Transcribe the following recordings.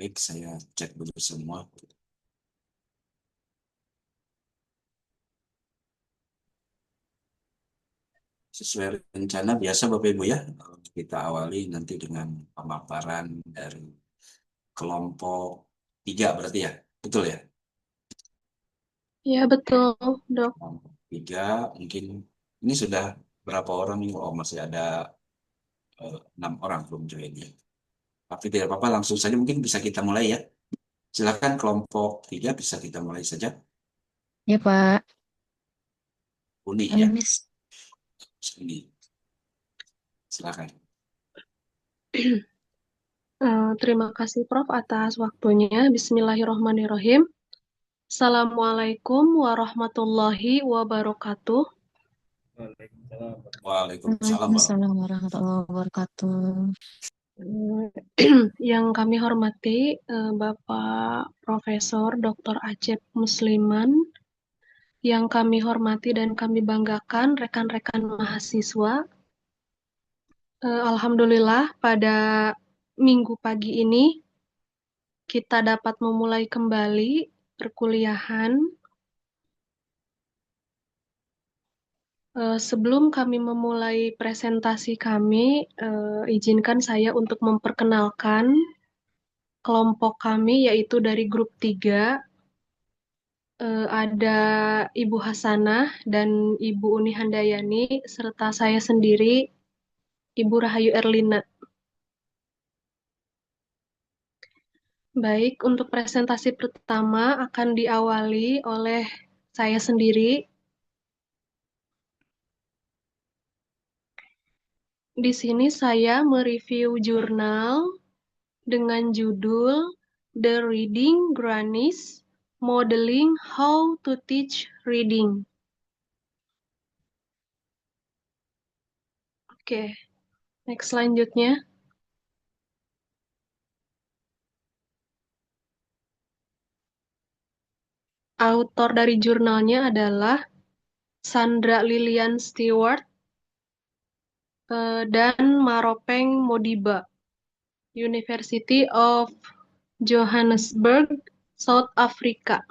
Baik, saya cek dulu semua. Sesuai rencana biasa Bapak Ibu ya, kita awali nanti dengan pemaparan dari kelompok 3 berarti ya, betul ya? Ya, betul, dok. Kelompok 3 mungkin ini sudah berapa orang nih? Oh masih ada 6 orang belum join ya. Tapi tidak apa-apa, langsung saja mungkin bisa kita mulai ya. Silakan kelompok 3 bisa kita mulai saja. Ya, Pak. Uni Halo, ya, Miss. Uni. Silakan. Terima kasih, Prof, atas waktunya. Bismillahirrahmanirrahim. Assalamualaikum warahmatullahi wabarakatuh. Waalaikumsalam Waalaikumsalam warahmatullahi warahmatullahi wabarakatuh. Yang kami hormati, Bapak Profesor Dr. Acep Musliman, yang kami hormati dan kami banggakan rekan-rekan mahasiswa. Alhamdulillah, pada minggu pagi ini kita dapat memulai kembali perkuliahan. Sebelum kami memulai presentasi kami, izinkan saya untuk memperkenalkan kelompok kami, yaitu dari grup 3. Ada Ibu Hasanah dan Ibu Uni Handayani, serta saya sendiri, Ibu Rahayu Erlina. Baik, untuk presentasi pertama akan diawali oleh saya sendiri. Di sini saya mereview jurnal dengan judul The Reading Grannies Modeling How to Teach Reading. Oke, next selanjutnya. Autor dari jurnalnya adalah Sandra Lilian Stewart dan Maropeng Modiba, University of Johannesburg, South Africa.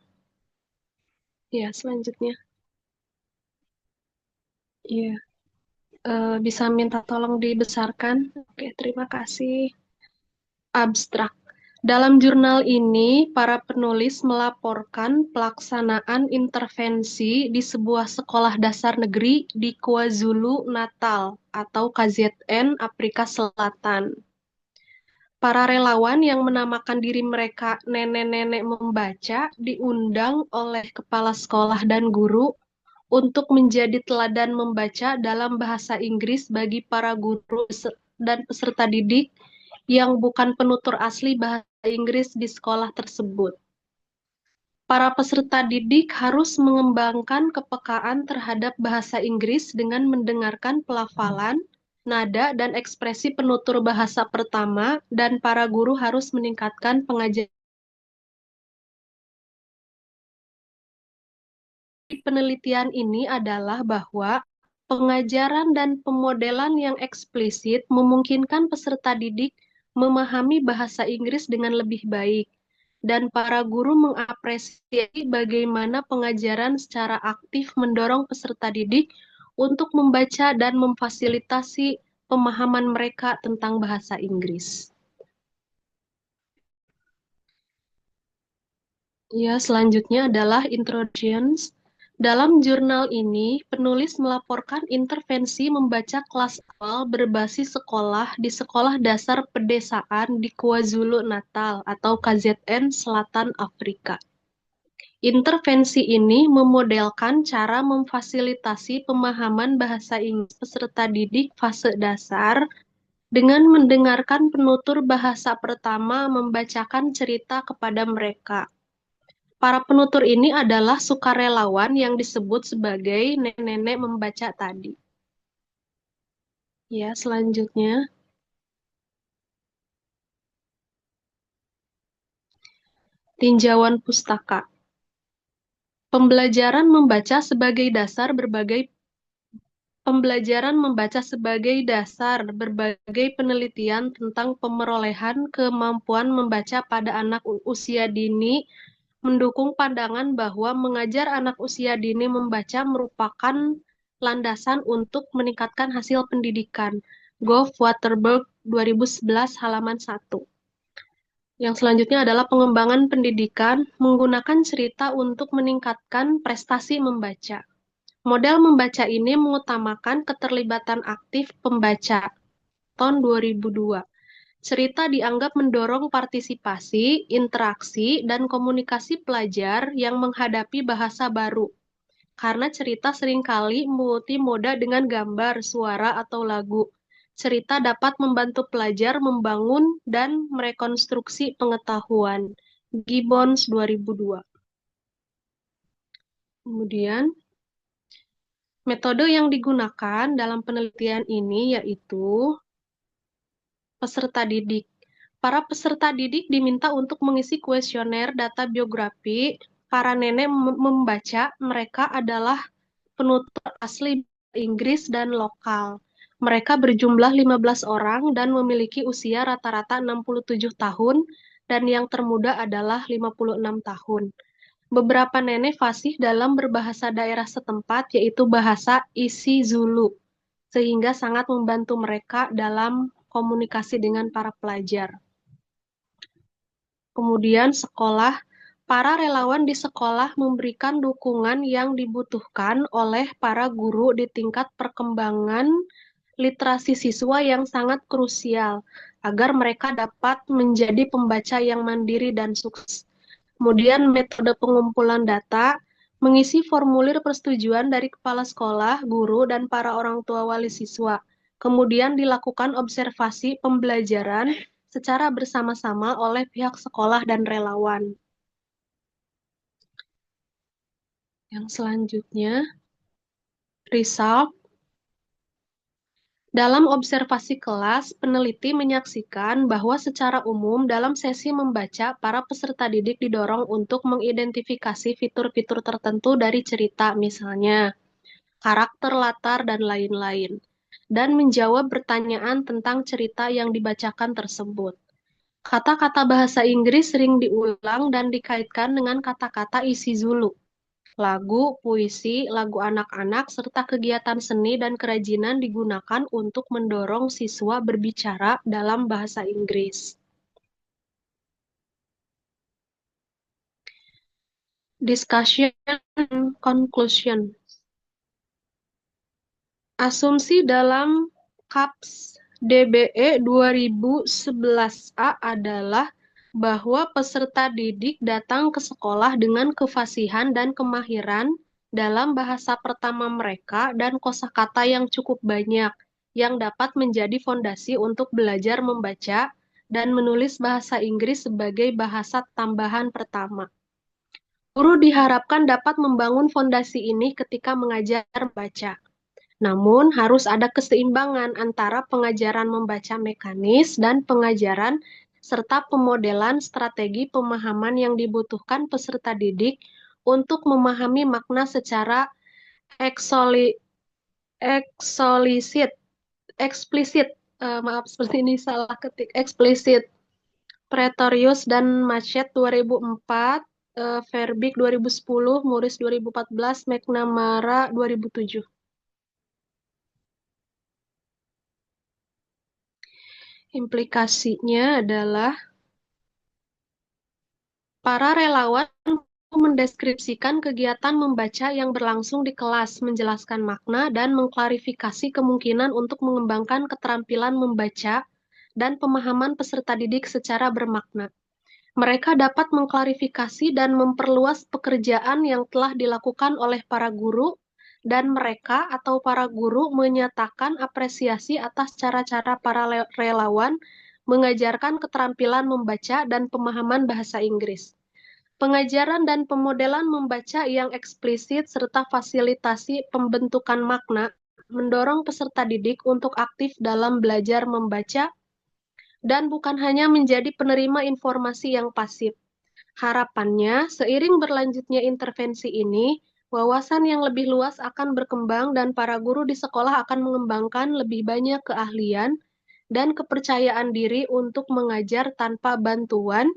Ya, selanjutnya. Iya, bisa minta tolong dibesarkan. Oke, terima kasih. Abstrak. Dalam jurnal ini, para penulis melaporkan pelaksanaan intervensi di sebuah sekolah dasar negeri di KwaZulu-Natal atau KZN, Afrika Selatan. Para relawan yang menamakan diri mereka nenek-nenek membaca diundang oleh kepala sekolah dan guru untuk menjadi teladan membaca dalam bahasa Inggris bagi para guru dan peserta didik yang bukan penutur asli bahasa Inggris di sekolah tersebut. Para peserta didik harus mengembangkan kepekaan terhadap bahasa Inggris dengan mendengarkan pelafalan, nada, dan ekspresi penutur bahasa pertama, dan para guru harus meningkatkan pengajaran. Penelitian ini adalah bahwa pengajaran dan pemodelan yang eksplisit memungkinkan peserta didik memahami bahasa Inggris dengan lebih baik, dan para guru mengapresiasi bagaimana pengajaran secara aktif mendorong peserta didik untuk membaca dan memfasilitasi pemahaman mereka tentang bahasa Inggris. Ya, selanjutnya adalah introductions. Dalam jurnal ini, penulis melaporkan intervensi membaca kelas awal berbasis sekolah di sekolah dasar pedesaan di KwaZulu-Natal atau KZN Selatan Afrika. Intervensi ini memodelkan cara memfasilitasi pemahaman bahasa Inggris peserta didik fase dasar dengan mendengarkan penutur bahasa pertama membacakan cerita kepada mereka. Para penutur ini adalah sukarelawan yang disebut sebagai nenek-nenek membaca tadi. Ya, selanjutnya. Tinjauan pustaka. Pembelajaran membaca sebagai dasar berbagai Pembelajaran membaca sebagai dasar berbagai penelitian tentang pemerolehan kemampuan membaca pada anak usia dini mendukung pandangan bahwa mengajar anak usia dini membaca merupakan landasan untuk meningkatkan hasil pendidikan. Goff-Waterberg 2011 halaman 1. Yang selanjutnya adalah pengembangan pendidikan menggunakan cerita untuk meningkatkan prestasi membaca. Model membaca ini mengutamakan keterlibatan aktif pembaca. Tahun 2002. Cerita dianggap mendorong partisipasi, interaksi, dan komunikasi pelajar yang menghadapi bahasa baru. Karena cerita seringkali multimoda dengan gambar, suara, atau lagu. Cerita dapat membantu pelajar membangun dan merekonstruksi pengetahuan. Gibbons 2002. Kemudian, metode yang digunakan dalam penelitian ini yaitu peserta didik. Para peserta didik diminta untuk mengisi kuesioner data biografi. Para nenek membaca mereka adalah penutur asli Inggris dan lokal. Mereka berjumlah 15 orang dan memiliki usia rata-rata 67 tahun dan yang termuda adalah 56 tahun. Beberapa nenek fasih dalam berbahasa daerah setempat, yaitu bahasa isiZulu, sehingga sangat membantu mereka dalam komunikasi dengan para pelajar. Kemudian sekolah, para relawan di sekolah memberikan dukungan yang dibutuhkan oleh para guru di tingkat perkembangan literasi siswa yang sangat krusial, agar mereka dapat menjadi pembaca yang mandiri dan sukses. Kemudian metode pengumpulan data, mengisi formulir persetujuan dari kepala sekolah, guru, dan para orang tua wali siswa. Kemudian dilakukan observasi pembelajaran secara bersama-sama oleh pihak sekolah dan relawan. Yang selanjutnya, result. Dalam observasi kelas, peneliti menyaksikan bahwa secara umum dalam sesi membaca, para peserta didik didorong untuk mengidentifikasi fitur-fitur tertentu dari cerita, misalnya karakter, latar, dan lain-lain, dan menjawab pertanyaan tentang cerita yang dibacakan tersebut. Kata-kata bahasa Inggris sering diulang dan dikaitkan dengan kata-kata isi Zulu. Lagu, puisi, lagu anak-anak, serta kegiatan seni dan kerajinan digunakan untuk mendorong siswa berbicara dalam bahasa Inggris. Discussion and conclusion. Asumsi dalam KAPS DBE 2011A adalah bahwa peserta didik datang ke sekolah dengan kefasihan dan kemahiran dalam bahasa pertama mereka dan kosakata yang cukup banyak, yang dapat menjadi fondasi untuk belajar membaca dan menulis bahasa Inggris sebagai bahasa tambahan pertama. Guru diharapkan dapat membangun fondasi ini ketika mengajar membaca. Namun, harus ada keseimbangan antara pengajaran membaca mekanis dan pengajaran serta pemodelan strategi pemahaman yang dibutuhkan peserta didik untuk memahami makna secara eksplisit. Maaf, seperti ini salah ketik. Eksplisit. Pretorius dan Machet 2004, Verbeek 2010, Morris 2014, McNamara 2007. Implikasinya adalah para relawan mendeskripsikan kegiatan membaca yang berlangsung di kelas, menjelaskan makna, dan mengklarifikasi kemungkinan untuk mengembangkan keterampilan membaca dan pemahaman peserta didik secara bermakna. Mereka dapat mengklarifikasi dan memperluas pekerjaan yang telah dilakukan oleh para guru, dan mereka atau para guru menyatakan apresiasi atas cara-cara para relawan mengajarkan keterampilan membaca dan pemahaman bahasa Inggris. Pengajaran dan pemodelan membaca yang eksplisit serta fasilitasi pembentukan makna mendorong peserta didik untuk aktif dalam belajar membaca dan bukan hanya menjadi penerima informasi yang pasif. Harapannya, seiring berlanjutnya intervensi ini, Wawasan yang lebih luas akan berkembang dan para guru di sekolah akan mengembangkan lebih banyak keahlian dan kepercayaan diri untuk mengajar tanpa bantuan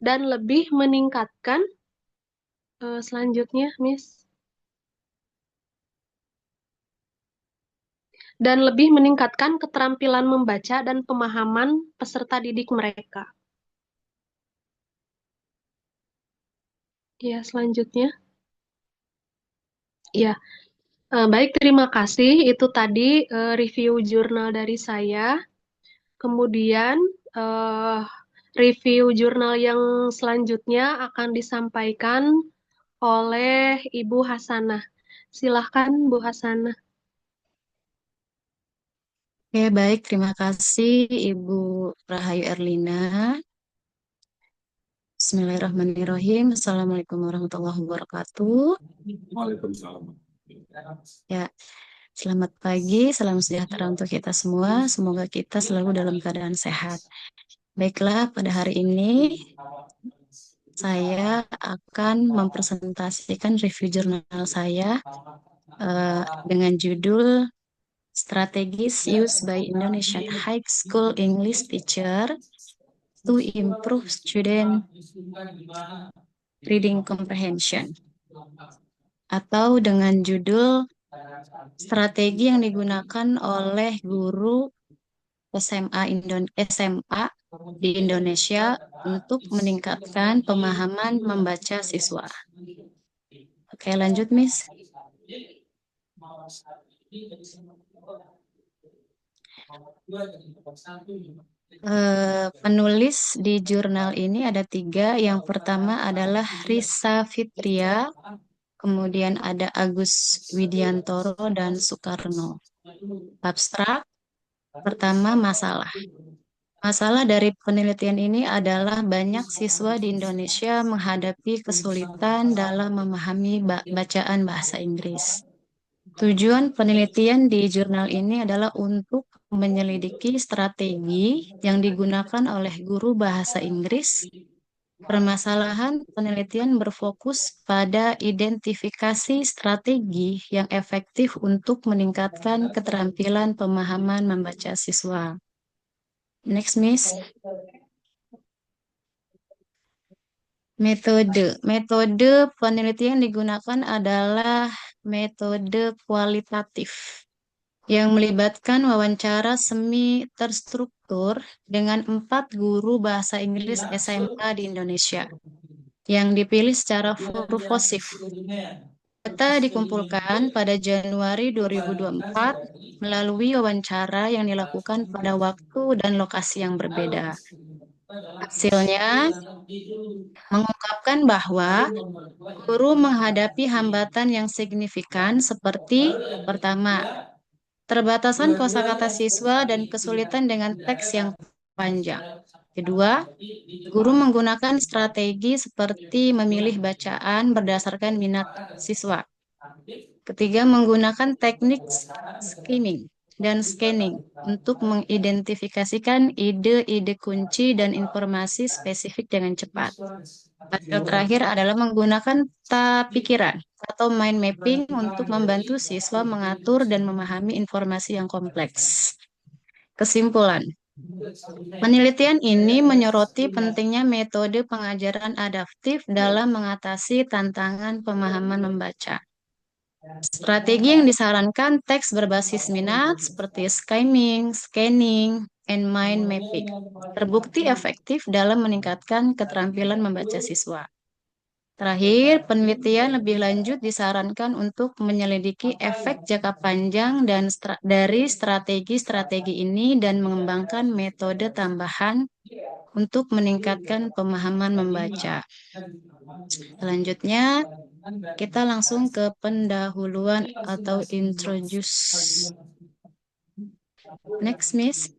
dan lebih meningkatkan selanjutnya, Miss. Dan lebih meningkatkan keterampilan membaca dan pemahaman peserta didik mereka. Ya, selanjutnya. Ya, baik, terima kasih. Itu tadi review jurnal dari saya. Kemudian eh, review jurnal yang selanjutnya akan disampaikan oleh Ibu Hasanah. Silahkan, Bu Hasanah. Oke, baik. Terima kasih Ibu Rahayu Erlina. Bismillahirrahmanirrahim. Assalamualaikum warahmatullahi wabarakatuh. Waalaikumsalam. Ya, selamat pagi, salam sejahtera untuk kita semua. Semoga kita selalu dalam keadaan sehat. Baiklah, pada hari ini saya akan mempresentasikan review jurnal saya dengan judul Strategies Used by Indonesian High School English Teacher to Improve Student Reading Comprehension, atau dengan judul Strategi yang digunakan oleh guru SMA di Indonesia untuk meningkatkan pemahaman membaca siswa. Oke, lanjut, Miss. Penulis di jurnal ini ada 3. Yang pertama adalah Risa Fitria, kemudian ada Agus Widiantoro dan Soekarno. Abstrak, pertama masalah. Masalah dari penelitian ini adalah banyak siswa di Indonesia menghadapi kesulitan dalam memahami bacaan bahasa Inggris. Tujuan penelitian di jurnal ini adalah untuk menyelidiki strategi yang digunakan oleh guru bahasa Inggris. Permasalahan penelitian berfokus pada identifikasi strategi yang efektif untuk meningkatkan keterampilan pemahaman membaca siswa. Next, Miss. Metode penelitian yang digunakan adalah metode kualitatif yang melibatkan wawancara semi terstruktur dengan 4 guru bahasa Inggris SMA di Indonesia yang dipilih secara purposif. Data dikumpulkan pada Januari 2024 melalui wawancara yang dilakukan pada waktu dan lokasi yang berbeda. Hasilnya mengungkapkan bahwa guru menghadapi hambatan yang signifikan seperti pertama, terbatasan kosakata siswa dan kesulitan dengan teks yang panjang. Kedua, guru menggunakan strategi seperti memilih bacaan berdasarkan minat siswa. Ketiga, menggunakan teknik skimming dan scanning untuk mengidentifikasikan ide-ide kunci dan informasi spesifik dengan cepat. Hasil terakhir adalah menggunakan pikiran atau mind mapping untuk membantu siswa mengatur dan memahami informasi yang kompleks. Kesimpulan, penelitian ini menyoroti pentingnya metode pengajaran adaptif dalam mengatasi tantangan pemahaman membaca. Strategi yang disarankan teks berbasis minat seperti skimming, scanning, and mind mapping terbukti efektif dalam meningkatkan keterampilan membaca siswa. Terakhir, penelitian lebih lanjut disarankan untuk menyelidiki efek jangka panjang dan dari strategi-strategi ini dan mengembangkan metode tambahan untuk meningkatkan pemahaman membaca. Selanjutnya, kita langsung ke pendahuluan atau introduce. Next, Miss.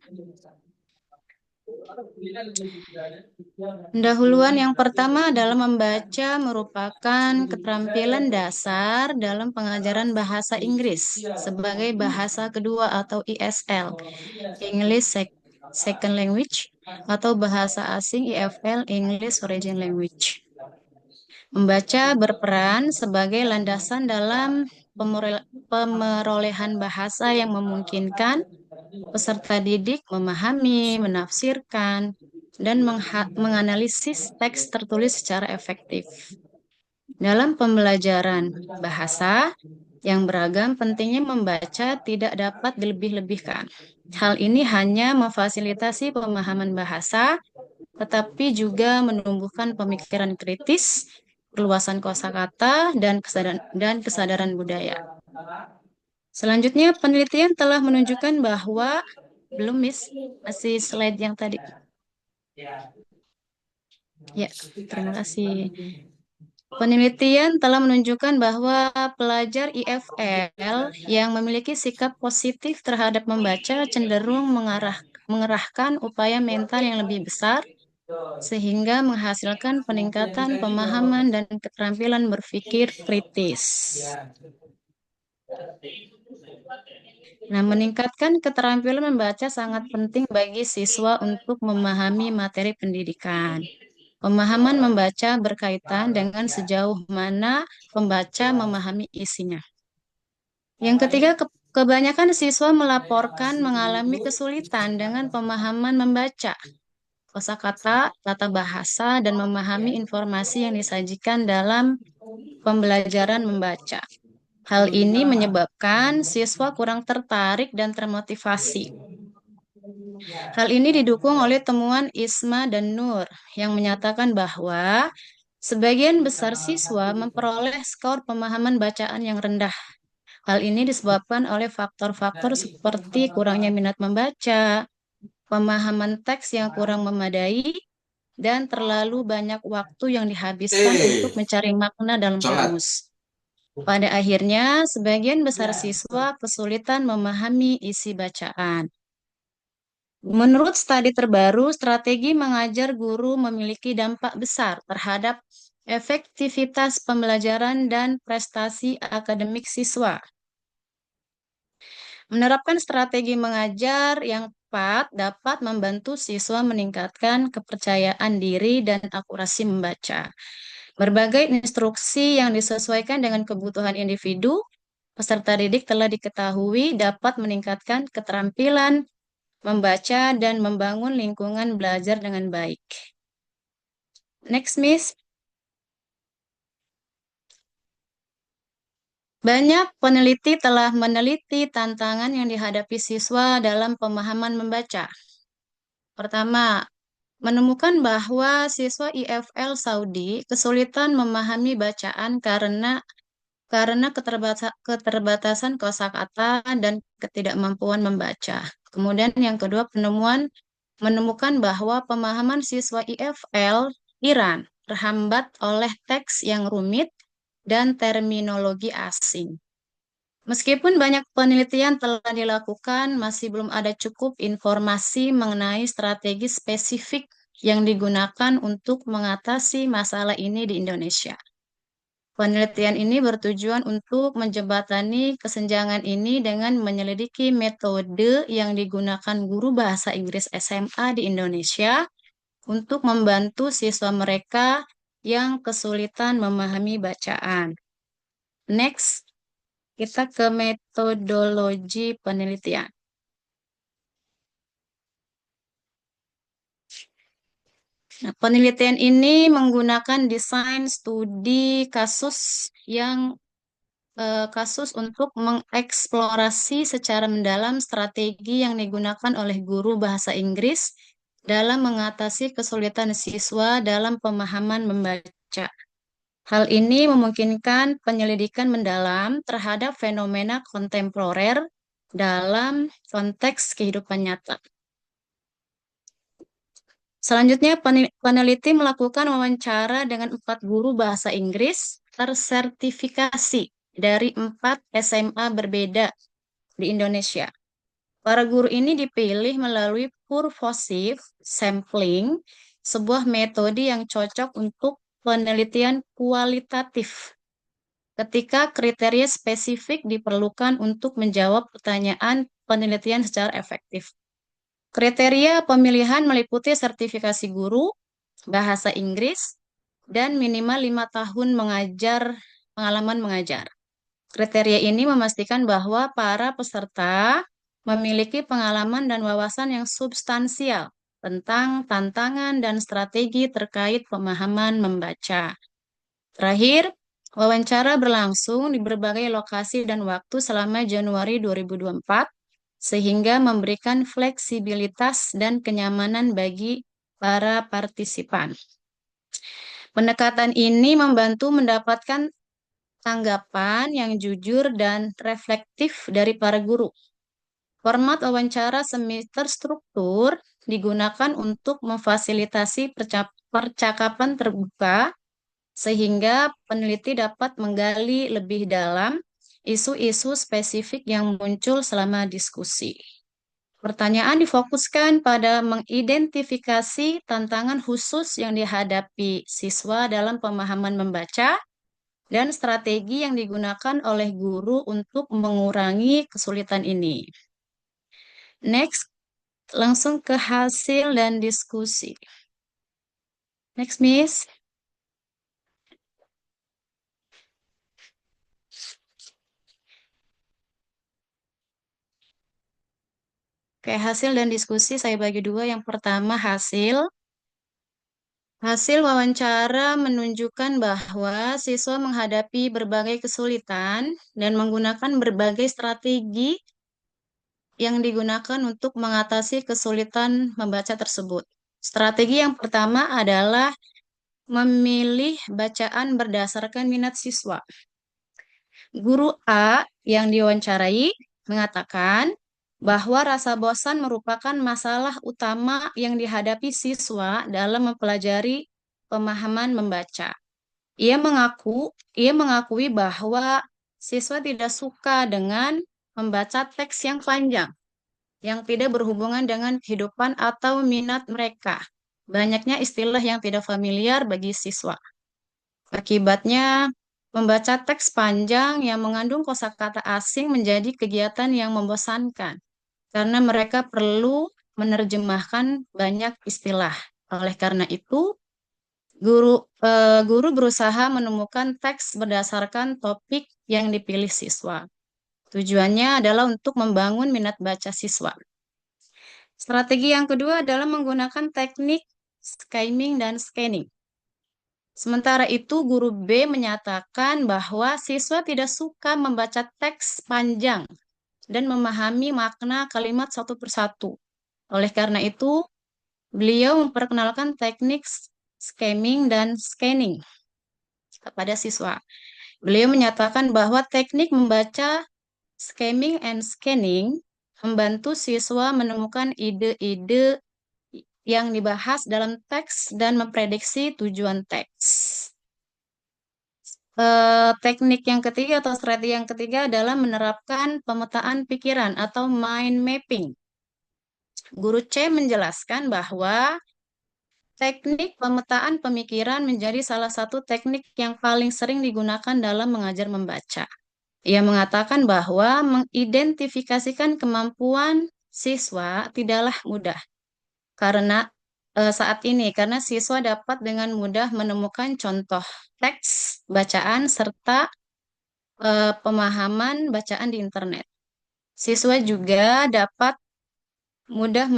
Pendahuluan yang pertama adalah membaca merupakan keterampilan dasar dalam pengajaran bahasa Inggris sebagai bahasa kedua atau ESL, English Second Language, atau bahasa asing EFL, English Origin Language. Membaca berperan sebagai landasan dalam pemerolehan bahasa yang memungkinkan peserta didik memahami, menafsirkan, dan menganalisis teks tertulis secara efektif. Dalam pembelajaran bahasa yang beragam, pentingnya membaca tidak dapat dilebih-lebihkan. Hal ini hanya memfasilitasi pemahaman bahasa, tetapi juga menumbuhkan pemikiran kritis, perluasan kosakata, dan kesadaran budaya. Selanjutnya, penelitian telah menunjukkan bahwa belum, Miss, masih slide yang tadi. Ya, terima kasih. Penelitian telah menunjukkan bahwa pelajar IFL yang memiliki sikap positif terhadap membaca cenderung mengerahkan upaya mental yang lebih besar sehingga menghasilkan peningkatan pemahaman dan keterampilan berpikir kritis. Nah, meningkatkan keterampilan membaca sangat penting bagi siswa untuk memahami materi pendidikan. Pemahaman membaca berkaitan dengan sejauh mana pembaca memahami isinya. Yang ketiga, kebanyakan siswa melaporkan mengalami kesulitan dengan pemahaman membaca kosakata, tata bahasa, dan memahami informasi yang disajikan dalam pembelajaran membaca. Hal ini menyebabkan siswa kurang tertarik dan termotivasi. Hal ini didukung oleh temuan Isma dan Nur yang menyatakan bahwa sebagian besar siswa memperoleh skor pemahaman bacaan yang rendah. Hal ini disebabkan oleh faktor-faktor seperti kurangnya minat membaca, pemahaman teks yang kurang memadai, dan terlalu banyak waktu yang dihabiskan untuk mencari makna dalam Sholat. kamus. Pada akhirnya, sebagian besar siswa kesulitan memahami isi bacaan. Menurut studi terbaru, strategi mengajar guru memiliki dampak besar terhadap efektivitas pembelajaran dan prestasi akademik siswa. Menerapkan strategi mengajar yang tepat dapat membantu siswa meningkatkan kepercayaan diri dan akurasi membaca. Berbagai instruksi yang disesuaikan dengan kebutuhan individu, peserta didik telah diketahui dapat meningkatkan keterampilan membaca dan membangun lingkungan belajar dengan baik. Next, Miss. Banyak peneliti telah meneliti tantangan yang dihadapi siswa dalam pemahaman membaca. Pertama, menemukan bahwa siswa IFL Saudi kesulitan memahami bacaan karena keterbatasan kosakata dan ketidakmampuan membaca. Kemudian yang kedua, menemukan bahwa pemahaman siswa IFL Iran terhambat oleh teks yang rumit dan terminologi asing. Meskipun banyak penelitian telah dilakukan, masih belum ada cukup informasi mengenai strategi spesifik yang digunakan untuk mengatasi masalah ini di Indonesia. Penelitian ini bertujuan untuk menjembatani kesenjangan ini dengan menyelidiki metode yang digunakan guru bahasa Inggris SMA di Indonesia untuk membantu siswa mereka yang kesulitan memahami bacaan. Next, kita ke metodologi penelitian. Nah, penelitian ini menggunakan desain studi kasus untuk mengeksplorasi secara mendalam strategi yang digunakan oleh guru bahasa Inggris dalam mengatasi kesulitan siswa dalam pemahaman membaca. Hal ini memungkinkan penyelidikan mendalam terhadap fenomena kontemporer dalam konteks kehidupan nyata. Selanjutnya, peneliti melakukan wawancara dengan 4 guru bahasa Inggris tersertifikasi dari 4 SMA berbeda di Indonesia. Para guru ini dipilih melalui purposive sampling, sebuah metode yang cocok untuk penelitian kualitatif. Ketika kriteria spesifik diperlukan untuk menjawab pertanyaan penelitian secara efektif. Kriteria pemilihan meliputi sertifikasi guru, bahasa Inggris, dan minimal 5 tahun pengalaman mengajar. Kriteria ini memastikan bahwa para peserta memiliki pengalaman dan wawasan yang substansial tentang tantangan dan strategi terkait pemahaman membaca. Terakhir, wawancara berlangsung di berbagai lokasi dan waktu selama Januari 2024, sehingga memberikan fleksibilitas dan kenyamanan bagi para partisipan. Pendekatan ini membantu mendapatkan tanggapan yang jujur dan reflektif dari para guru. Format wawancara semi terstruktur digunakan untuk memfasilitasi percakapan terbuka sehingga peneliti dapat menggali lebih dalam isu-isu spesifik yang muncul selama diskusi. Pertanyaan difokuskan pada mengidentifikasi tantangan khusus yang dihadapi siswa dalam pemahaman membaca dan strategi yang digunakan oleh guru untuk mengurangi kesulitan ini. Next, langsung ke hasil dan diskusi. Next, Miss. Oke, hasil dan diskusi saya bagi dua. Yang pertama, Hasil wawancara menunjukkan bahwa siswa menghadapi berbagai kesulitan dan menggunakan berbagai strategi yang digunakan untuk mengatasi kesulitan membaca tersebut. Strategi yang pertama adalah memilih bacaan berdasarkan minat siswa. Guru A yang diwawancarai mengatakan bahwa rasa bosan merupakan masalah utama yang dihadapi siswa dalam mempelajari pemahaman membaca. Ia mengakui bahwa siswa tidak suka dengan membaca teks yang panjang, yang tidak berhubungan dengan kehidupan atau minat mereka. Banyaknya istilah yang tidak familiar bagi siswa. Akibatnya, membaca teks panjang yang mengandung kosakata asing menjadi kegiatan yang membosankan, karena mereka perlu menerjemahkan banyak istilah. Oleh karena itu, guru berusaha menemukan teks berdasarkan topik yang dipilih siswa. Tujuannya adalah untuk membangun minat baca siswa. Strategi yang kedua adalah menggunakan teknik skimming dan scanning. Sementara itu, guru B menyatakan bahwa siswa tidak suka membaca teks panjang dan memahami makna kalimat satu persatu. Oleh karena itu, beliau memperkenalkan teknik skimming dan scanning kepada siswa. Beliau menyatakan bahwa teknik membaca skimming and scanning membantu siswa menemukan ide-ide yang dibahas dalam teks dan memprediksi tujuan teks. Teknik yang ketiga atau strategi yang ketiga adalah menerapkan pemetaan pikiran atau mind mapping. Guru C menjelaskan bahwa teknik pemetaan pemikiran menjadi salah satu teknik yang paling sering digunakan dalam mengajar membaca. Ia mengatakan bahwa mengidentifikasikan kemampuan siswa tidaklah mudah saat ini karena siswa dapat dengan mudah menemukan contoh teks bacaan serta pemahaman bacaan di internet. Siswa juga dapat mudah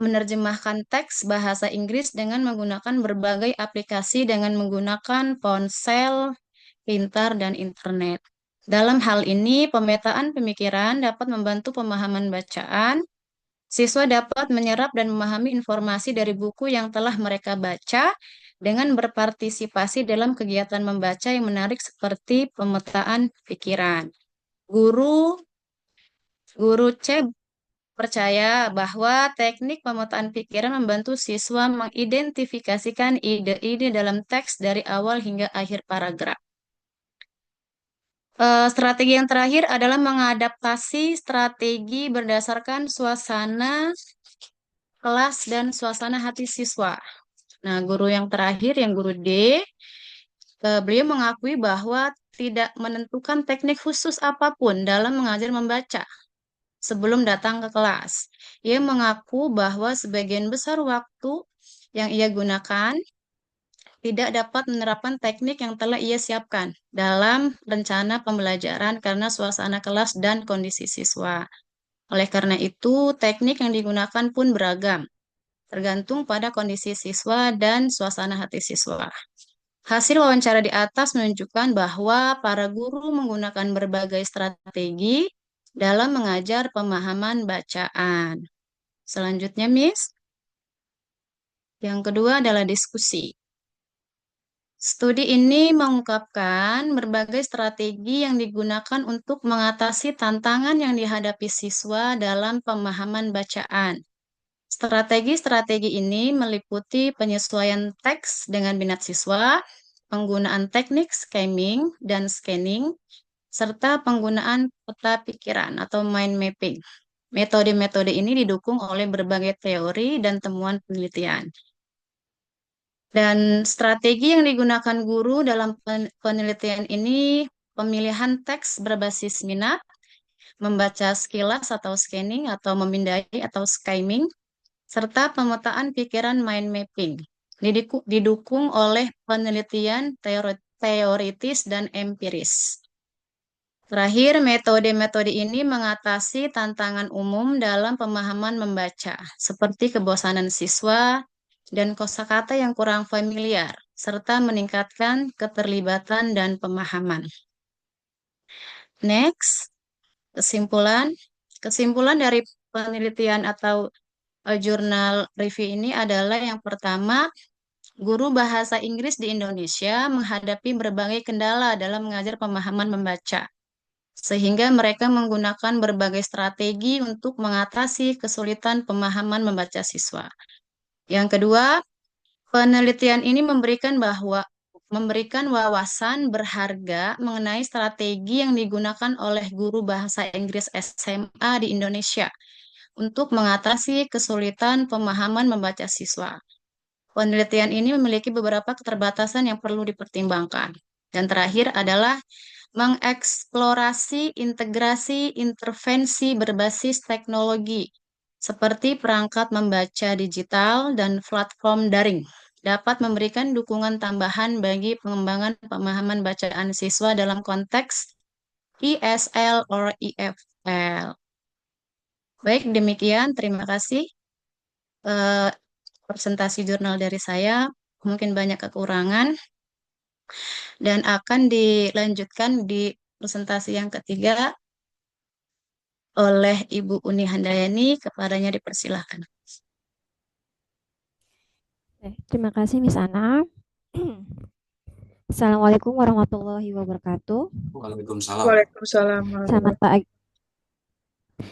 menerjemahkan teks bahasa Inggris dengan menggunakan berbagai aplikasi dengan menggunakan ponsel, pintar, dan internet. Dalam hal ini, pemetaan pemikiran dapat membantu pemahaman bacaan. Siswa dapat menyerap dan memahami informasi dari buku yang telah mereka baca dengan berpartisipasi dalam kegiatan membaca yang menarik seperti pemetaan pikiran. Guru C percaya bahwa teknik pemetaan pikiran membantu siswa mengidentifikasikan ide-ide dalam teks dari awal hingga akhir paragraf. Strategi yang terakhir adalah mengadaptasi strategi berdasarkan suasana kelas dan suasana hati siswa. Nah, guru yang terakhir, yang guru D, beliau mengakui bahwa tidak menentukan teknik khusus apapun dalam mengajar membaca sebelum datang ke kelas. Ia mengaku bahwa sebagian besar waktu yang ia gunakan tidak dapat menerapkan teknik yang telah ia siapkan dalam rencana pembelajaran karena suasana kelas dan kondisi siswa. Oleh karena itu, teknik yang digunakan pun beragam, tergantung pada kondisi siswa dan suasana hati siswa. Hasil wawancara di atas menunjukkan bahwa para guru menggunakan berbagai strategi dalam mengajar pemahaman bacaan. Selanjutnya, Miss. Yang kedua adalah diskusi. Studi ini mengungkapkan berbagai strategi yang digunakan untuk mengatasi tantangan yang dihadapi siswa dalam pemahaman bacaan. Strategi-strategi ini meliputi penyesuaian teks dengan minat siswa, penggunaan teknik skimming dan scanning, serta penggunaan peta pikiran atau mind mapping. Metode-metode ini didukung oleh berbagai teori dan temuan penelitian. Dan strategi yang digunakan guru dalam penelitian ini pemilihan teks berbasis minat, membaca sekilas atau scanning atau memindai atau skimming, serta pemetaan pikiran mind mapping. Didukung oleh penelitian teoritis dan empiris. Terakhir, metode-metode ini mengatasi tantangan umum dalam pemahaman membaca, seperti kebosanan siswa dan kosakata yang kurang familiar, serta meningkatkan keterlibatan dan pemahaman. Next, kesimpulan. Kesimpulan dari penelitian atau jurnal review ini adalah yang pertama, guru bahasa Inggris di Indonesia menghadapi berbagai kendala dalam mengajar pemahaman membaca, sehingga mereka menggunakan berbagai strategi untuk mengatasi kesulitan pemahaman membaca siswa. Yang kedua, penelitian ini memberikan wawasan berharga mengenai strategi yang digunakan oleh guru bahasa Inggris SMA di Indonesia untuk mengatasi kesulitan pemahaman membaca siswa. Penelitian ini memiliki beberapa keterbatasan yang perlu dipertimbangkan. Dan terakhir adalah mengeksplorasi integrasi intervensi berbasis teknologi seperti perangkat membaca digital dan platform daring dapat memberikan dukungan tambahan bagi pengembangan pemahaman bacaan siswa dalam konteks ESL or EFL. Baik, demikian. Terima kasih. Presentasi jurnal dari saya mungkin banyak kekurangan dan akan dilanjutkan di presentasi yang ketiga oleh Ibu Uni Handayani. Kepadanya dipersilahkan. Terima kasih Miss Ana. Assalamualaikum warahmatullahi wabarakatuh. Waalaikumsalam. Waalaikumsalam.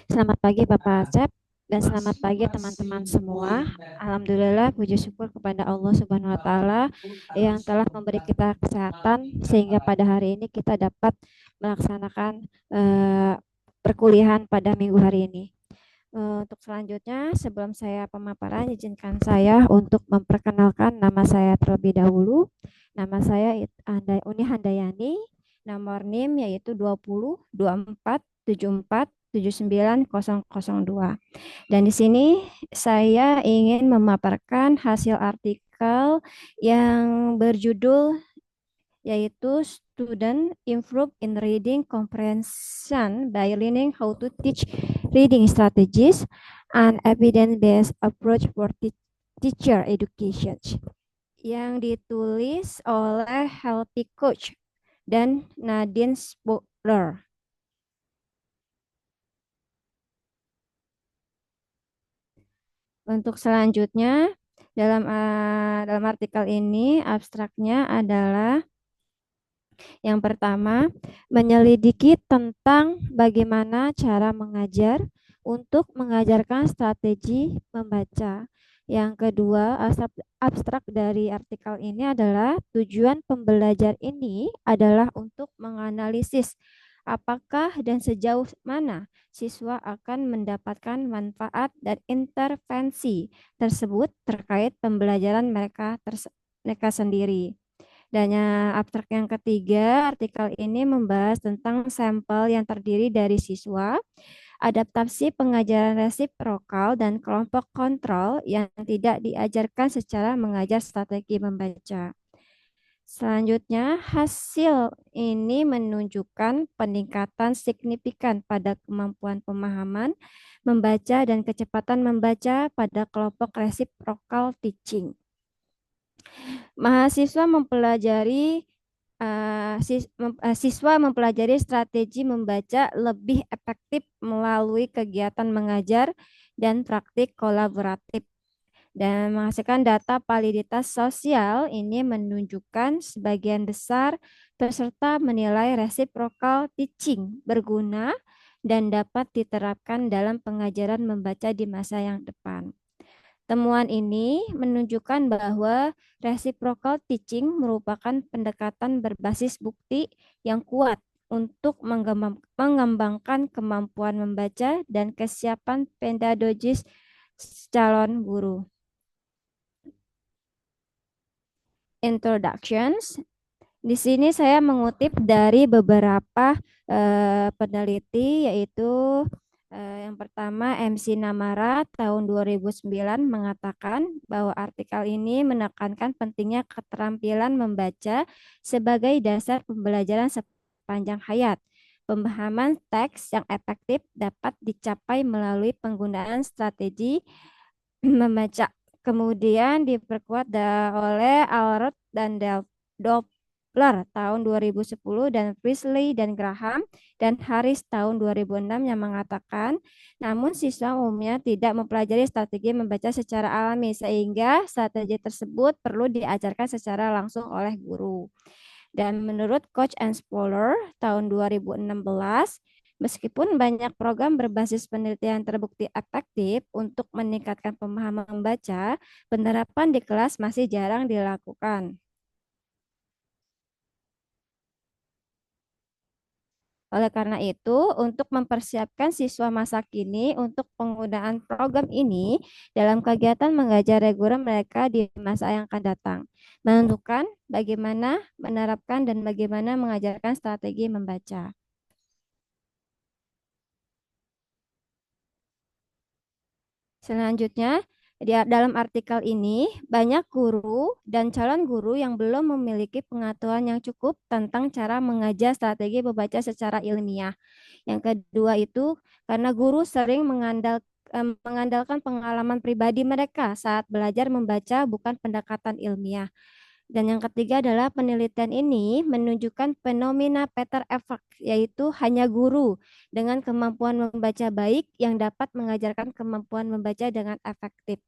Selamat pagi Bapak Acep dan selamat pagi teman-teman semua. Alhamdulillah puji syukur kepada Allah Subhanahu wa taala yang telah memberi kita kesehatan sehingga pada hari ini kita dapat melaksanakan perkuliahan pada minggu hari ini. Untuk selanjutnya, sebelum saya pemaparan, izinkan saya untuk memperkenalkan nama saya terlebih dahulu. Nama saya Uni Handayani, nomor NIM yaitu 202474790002. Dan di sini saya ingin memaparkan hasil artikel yang berjudul yaitu Student Improve in Reading Comprehension by Learning How to Teach Reading Strategies and Evidence-Based Approach for Teacher Education yang ditulis oleh Healthy Coach dan Nadine Spooler. Untuk selanjutnya dalam artikel ini abstraknya adalah yang pertama, menyelidiki tentang bagaimana cara mengajar untuk mengajarkan strategi membaca. Yang kedua, abstrak dari artikel ini adalah tujuan pembelajar ini adalah untuk menganalisis apakah dan sejauh mana siswa akan mendapatkan manfaat dan intervensi tersebut terkait pembelajaran mereka sendiri. Dan abstrak yang ketiga, artikel ini membahas tentang sampel yang terdiri dari siswa, adaptasi pengajaran resiprokal, dan kelompok kontrol yang tidak diajarkan secara mengajar strategi membaca. Selanjutnya, hasil ini menunjukkan peningkatan signifikan pada kemampuan pemahaman, membaca, dan kecepatan membaca pada kelompok reciprocal teaching. Mahasiswa mempelajari siswa mempelajari strategi membaca lebih efektif melalui kegiatan mengajar dan praktik kolaboratif dan menghasilkan data validitas sosial. Ini menunjukkan sebagian besar peserta menilai reciprocal teaching berguna dan dapat diterapkan dalam pengajaran membaca di masa yang depan. Temuan ini menunjukkan bahwa reciprocal teaching merupakan pendekatan berbasis bukti yang kuat untuk mengembangkan kemampuan membaca dan kesiapan pedagogis calon guru. Introductions. Di sini saya mengutip dari beberapa peneliti, yaitu yang pertama MC Namara tahun 2009 mengatakan bahwa artikel ini menekankan pentingnya keterampilan membaca sebagai dasar pembelajaran sepanjang hayat. Pemahaman teks yang efektif dapat dicapai melalui penggunaan strategi membaca. Kemudian diperkuat oleh Alrod dan Doppler tahun 2010 dan Priestley dan Graham dan Harris tahun 2006 yang mengatakan, namun siswa umumnya tidak mempelajari strategi membaca secara alami sehingga strategi tersebut perlu diajarkan secara langsung oleh guru. Dan menurut Koch and Spoler tahun 2016, meskipun banyak program berbasis penelitian terbukti efektif untuk meningkatkan pemahaman membaca, penerapan di kelas masih jarang dilakukan. Oleh karena itu, untuk mempersiapkan siswa masa kini untuk penggunaan program ini dalam kegiatan mengajar reguler mereka di masa yang akan datang, menentukan bagaimana menerapkan dan bagaimana mengajarkan strategi membaca. Selanjutnya, dalam artikel ini, banyak guru dan calon guru yang belum memiliki pengetahuan yang cukup tentang cara mengajar strategi membaca secara ilmiah. Yang kedua itu, karena guru sering mengandalkan pengalaman pribadi mereka saat belajar membaca, bukan pendekatan ilmiah. Dan yang ketiga adalah penelitian ini menunjukkan fenomena Peter Effect, yaitu hanya guru dengan kemampuan membaca baik yang dapat mengajarkan kemampuan membaca dengan efektif.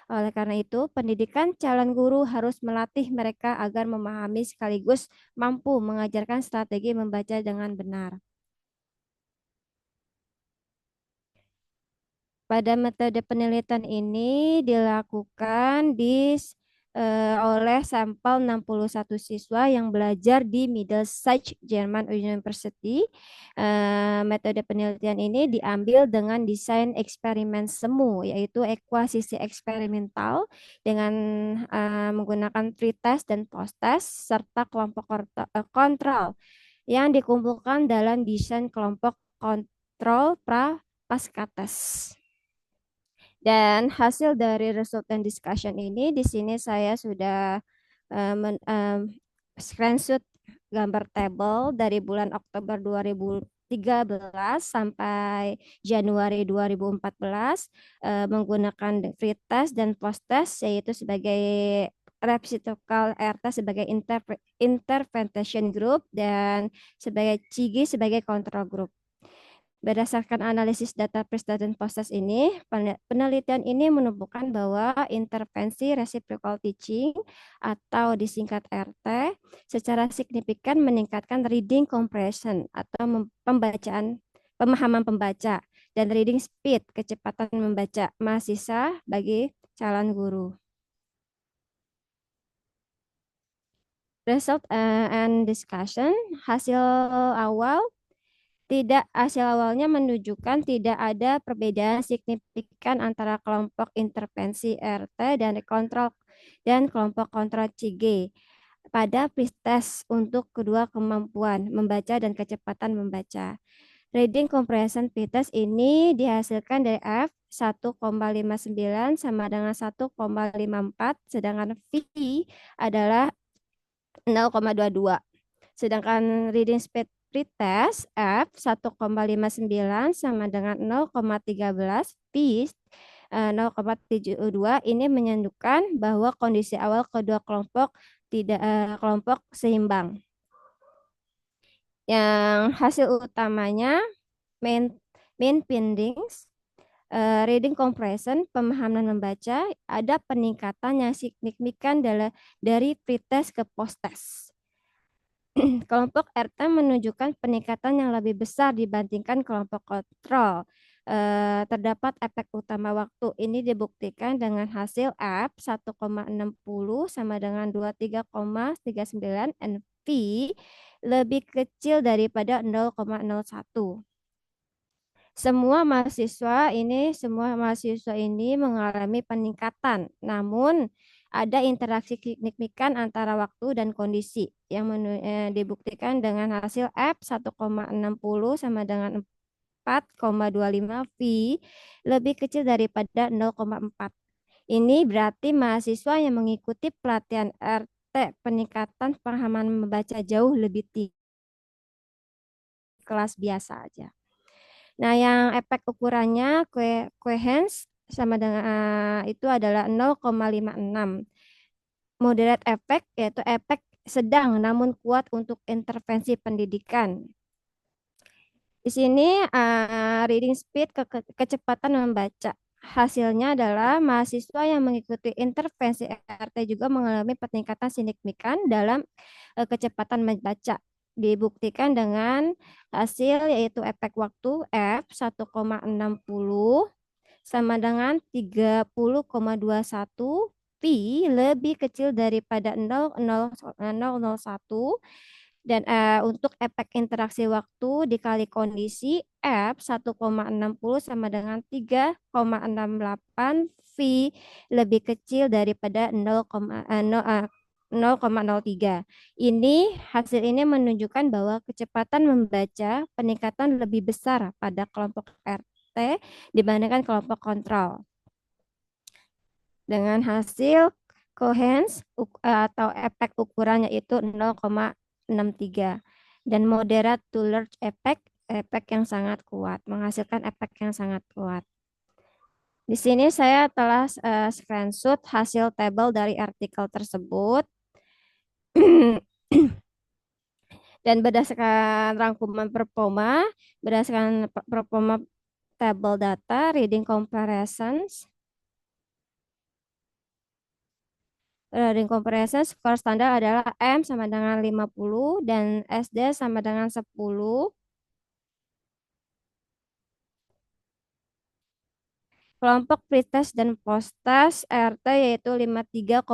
Oleh karena itu, pendidikan calon guru harus melatih mereka agar memahami sekaligus mampu mengajarkan strategi membaca dengan benar. Pada metode penelitian ini dilakukan oleh sampel 61 siswa yang belajar di Middlesex German University. Metode penelitian ini diambil dengan desain eksperimen semu, yaitu ekuasisi eksperimental dengan menggunakan pretest dan post-test serta kelompok kontrol yang dikumpulkan dalam desain kelompok kontrol pasca tes. Dan hasil dari result and discussion ini, di sini saya sudah screenshot gambar tabel dari bulan Oktober 2013 sampai Januari 2014 menggunakan free test dan post test, yaitu sebagai reciprocal RT sebagai intervention group dan sebagai CIGI sebagai control group. Berdasarkan analisis data pre-test dan post-test ini, penelitian ini menemukan bahwa intervensi reciprocal teaching atau disingkat RT secara signifikan meningkatkan reading comprehension atau pemahaman pembaca dan reading speed, kecepatan membaca mahasiswa bagi calon guru. Result and discussion, hasil awalnya menunjukkan tidak ada perbedaan signifikan antara kelompok intervensi RT dan kelompok kontrol CG pada pretest untuk kedua kemampuan membaca dan kecepatan membaca. Reading comprehension pretest ini dihasilkan dari F 1,59 sama dengan 1,54, sedangkan V adalah 0,22. Sedangkan reading speed pretest F 1,59 sama dengan 0,13 P 0,72 ini menunjukkan bahwa kondisi awal kedua kelompok tidak kelompok seimbang. Yang hasil utamanya main findings, reading comprehension, pemahaman membaca, ada peningkatan yang signifikan dari pretest ke posttest. Kelompok RT menunjukkan peningkatan yang lebih besar dibandingkan kelompok kontrol. Terdapat efek utama waktu. Ini dibuktikan dengan hasil F 1,60 sama dengan 23,39 and V lebih kecil daripada 0,01. Semua mahasiswa ini mengalami peningkatan, namun ada interaksi signifikan antara waktu dan kondisi yang dibuktikan dengan hasil F 1,60 sama dengan 4,25 V lebih kecil daripada 0,4. Ini berarti mahasiswa yang mengikuti pelatihan RT peningkatan pemahaman membaca jauh lebih tinggi kelas biasa aja. Nah, yang efek ukurannya coherence sama dengan itu adalah 0,56. Moderate efek yaitu efek sedang namun kuat untuk intervensi pendidikan. Di sini reading speed kecepatan membaca. Hasilnya adalah mahasiswa yang mengikuti intervensi RT juga mengalami peningkatan signifikan dalam kecepatan membaca. Dibuktikan dengan hasil yaitu efek waktu F 1,60 sama dengan 30,21 Pi lebih kecil daripada 0,001 dan untuk efek interaksi waktu dikali kondisi F 1,60 sama dengan 3,68 V lebih kecil daripada 0,03. Hasil ini menunjukkan bahwa kecepatan membaca peningkatan lebih besar pada kelompok RT dibandingkan kelompok kontrol. Dengan hasil coherence atau efek ukurannya itu 0,63 dan moderate to large efek yang sangat kuat, menghasilkan efek yang sangat kuat. Di sini saya telah screenshot hasil tabel dari artikel tersebut. Dan berdasarkan rangkuman performa, berdasarkan performa table data, reading comparisons, skor standar adalah M sama dengan 50 dan SD sama dengan 10. Kelompok pretest dan posttest RT yaitu 53,22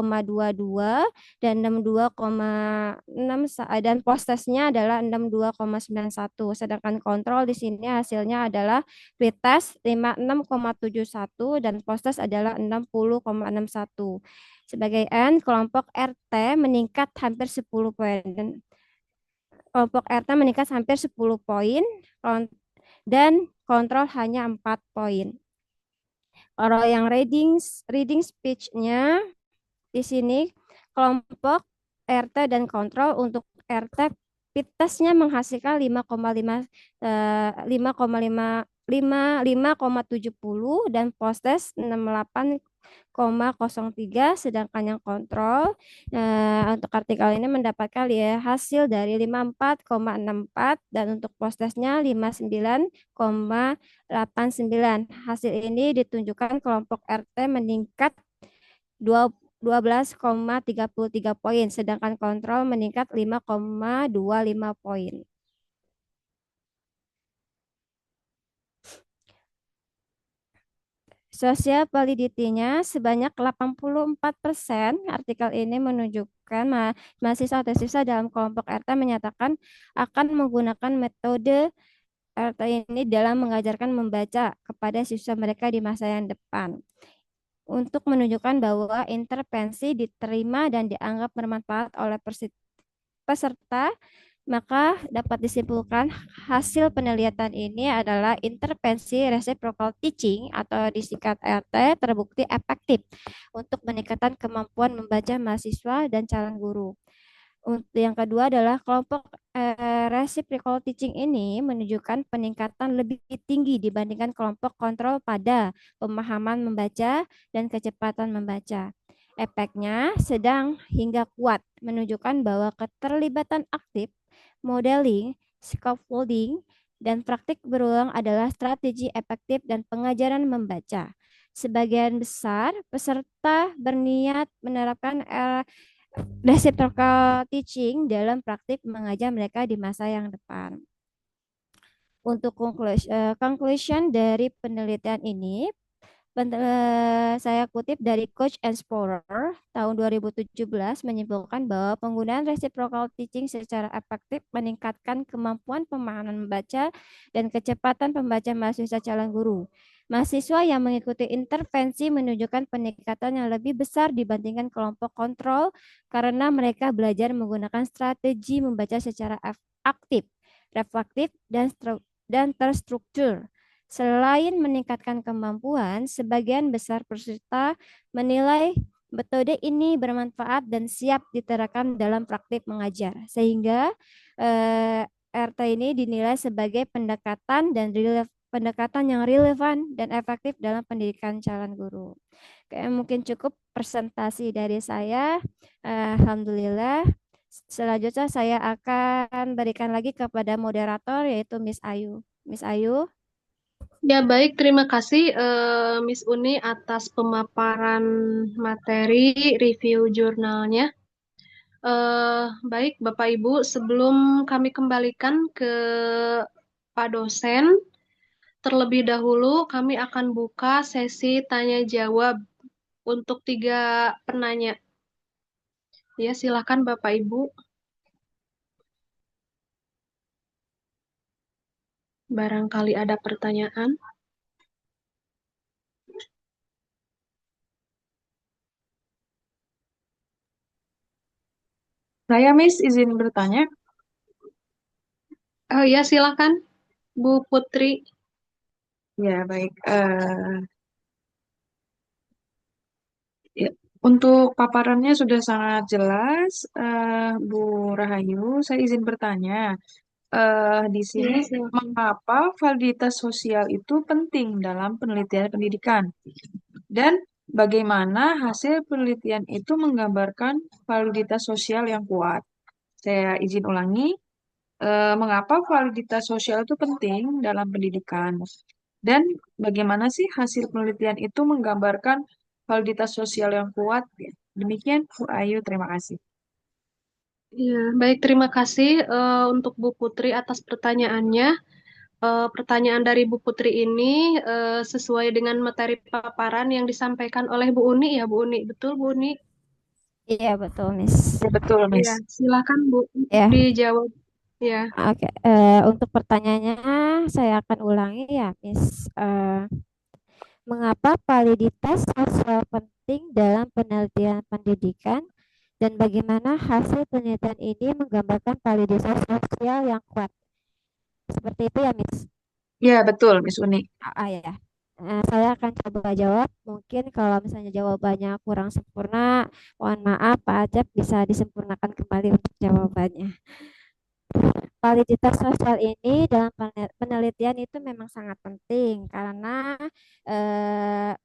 dan 62,6 dan posttestnya adalah 62,91. Sedangkan kontrol di sini hasilnya adalah pretest 56,71 dan posttest adalah 60,61. Sebagai N, kelompok RT meningkat hampir 10 poin dan kelompok RT meningkat hampir 10 poin dan kontrol hanya 4 poin. Kalau yang reading speech-nya di sini kelompok RT dan kontrol untuk RT pitesnya menghasilkan 5,70 dan posttest 68,03 sedangkan yang kontrol untuk artikel ini mendapatkan hasil dari 54,64 dan untuk posttestnya 59,89. Hasil ini ditunjukkan kelompok RT meningkat 12,33 poin sedangkan kontrol meningkat 5,25 poin. Social validity-nya sebanyak 84%. Artikel ini menunjukkan mahasiswa atau siswa dalam kelompok RT menyatakan akan menggunakan metode RT ini dalam mengajarkan membaca kepada siswa mereka di masa yang depan. Untuk menunjukkan bahwa intervensi diterima dan dianggap bermanfaat oleh peserta, maka dapat disimpulkan hasil penelitian ini adalah intervensi reciprocal teaching atau disingkat RT terbukti efektif untuk meningkatkan kemampuan membaca mahasiswa dan calon guru. Untuk yang kedua adalah kelompok reciprocal teaching ini menunjukkan peningkatan lebih tinggi dibandingkan kelompok kontrol pada pemahaman membaca dan kecepatan membaca. Efeknya sedang hingga kuat, menunjukkan bahwa keterlibatan aktif, modeling, scaffolding, dan praktik berulang adalah strategi efektif dan pengajaran membaca. Sebagian besar peserta berniat menerapkan reciprocal teaching dalam praktik mengajar mereka di masa yang depan. Untuk conclusion dari penelitian ini, saya kutip dari Coach and Explorer tahun 2017 menyimpulkan bahwa penggunaan reciprocal teaching secara efektif meningkatkan kemampuan pemahaman membaca dan kecepatan pembaca mahasiswa calon guru. Mahasiswa yang mengikuti intervensi menunjukkan peningkatan yang lebih besar dibandingkan kelompok kontrol karena mereka belajar menggunakan strategi membaca secara aktif, reflektif, dan terstruktur. Selain meningkatkan kemampuan, sebagian besar peserta menilai metode ini bermanfaat dan siap diterapkan dalam praktik mengajar, sehingga RT ini dinilai sebagai pendekatan yang relevan dan efektif dalam pendidikan calon guru. Oke, mungkin cukup presentasi dari saya. Alhamdulillah. Selanjutnya saya akan berikan lagi kepada moderator yaitu Miss Ayu. Miss Ayu. Ya, baik. Terima kasih Miss Uni atas pemaparan materi review jurnalnya. Baik, Bapak Ibu, sebelum kami kembalikan ke Pak dosen, terlebih dahulu kami akan buka sesi tanya jawab untuk 3 penanya. Ya, silakan Bapak Ibu. Barangkali ada pertanyaan. Saya Miss izin bertanya. Oh ya, silakan Bu Putri. Ya, baik. Ya, untuk paparannya sudah sangat jelas, Bu Rahayu. Saya izin bertanya. Di sini, Ya, silakan. mengapa validitas sosial itu penting dalam penelitian pendidikan? Dan bagaimana hasil penelitian itu menggambarkan validitas sosial yang kuat? Saya izin ulangi. Mengapa validitas sosial itu penting dalam pendidikan? Dan bagaimana sih hasil penelitian itu menggambarkan validitas sosial yang kuat? Ya, demikian, Bu Ayu. Terima kasih. Ya, baik, terima kasih untuk Bu Putri atas pertanyaannya. Pertanyaan dari Bu Putri ini sesuai dengan materi paparan yang disampaikan oleh Bu Uni ya, Bu Uni. Betul, Bu Uni? Iya, betul, Miss. Ya, betul, Miss. Ya, silakan Bu Ya, dijawab. Ya, oke. Untuk pertanyaannya saya akan ulangi ya, Miss. Mengapa validitas sosial penting dalam penelitian pendidikan dan bagaimana hasil penelitian ini menggambarkan validitas sosial yang kuat? Seperti itu ya, Miss. Ya, betul, Miss Uni. Ya. Saya akan coba jawab. Mungkin kalau misalnya jawabannya kurang sempurna, mohon maaf, Pak Acep bisa disempurnakan kembali untuk jawabannya. Validitas sosial ini dalam penelitian itu memang sangat penting karena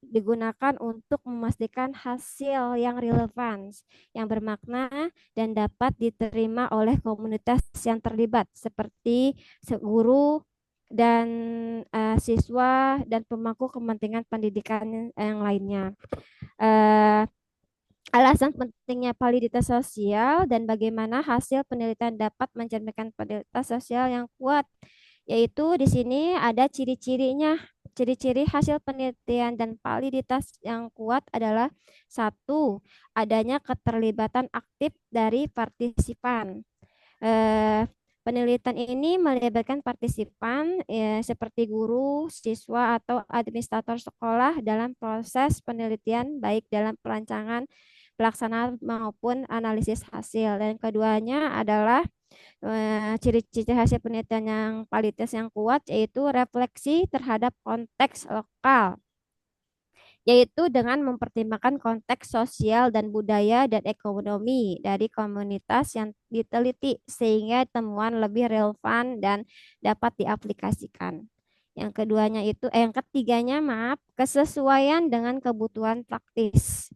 digunakan untuk memastikan hasil yang relevan, yang bermakna dan dapat diterima oleh komunitas yang terlibat seperti guru dan siswa dan pemangku kepentingan pendidikan yang lainnya. Eh, Alasan pentingnya validitas sosial dan bagaimana hasil penelitian dapat mencerminkan validitas sosial yang kuat, yaitu di sini ada ciri-cirinya. Ciri-ciri hasil penelitian dan validitas yang kuat adalah satu, adanya keterlibatan aktif dari partisipan. Penelitian ini melibatkan partisipan seperti guru, siswa, atau administrator sekolah dalam proses penelitian baik dalam perancangan pelaksanaan maupun analisis hasil. Dan keduanya adalah ciri-ciri hasil penelitian yang kualitas yang kuat yaitu refleksi terhadap konteks lokal. yaitu dengan mempertimbangkan konteks sosial dan budaya dan ekonomi dari komunitas yang diteliti sehingga temuan lebih relevan dan dapat diaplikasikan. Yang ketiganya, maaf, kesesuaian dengan kebutuhan praktis.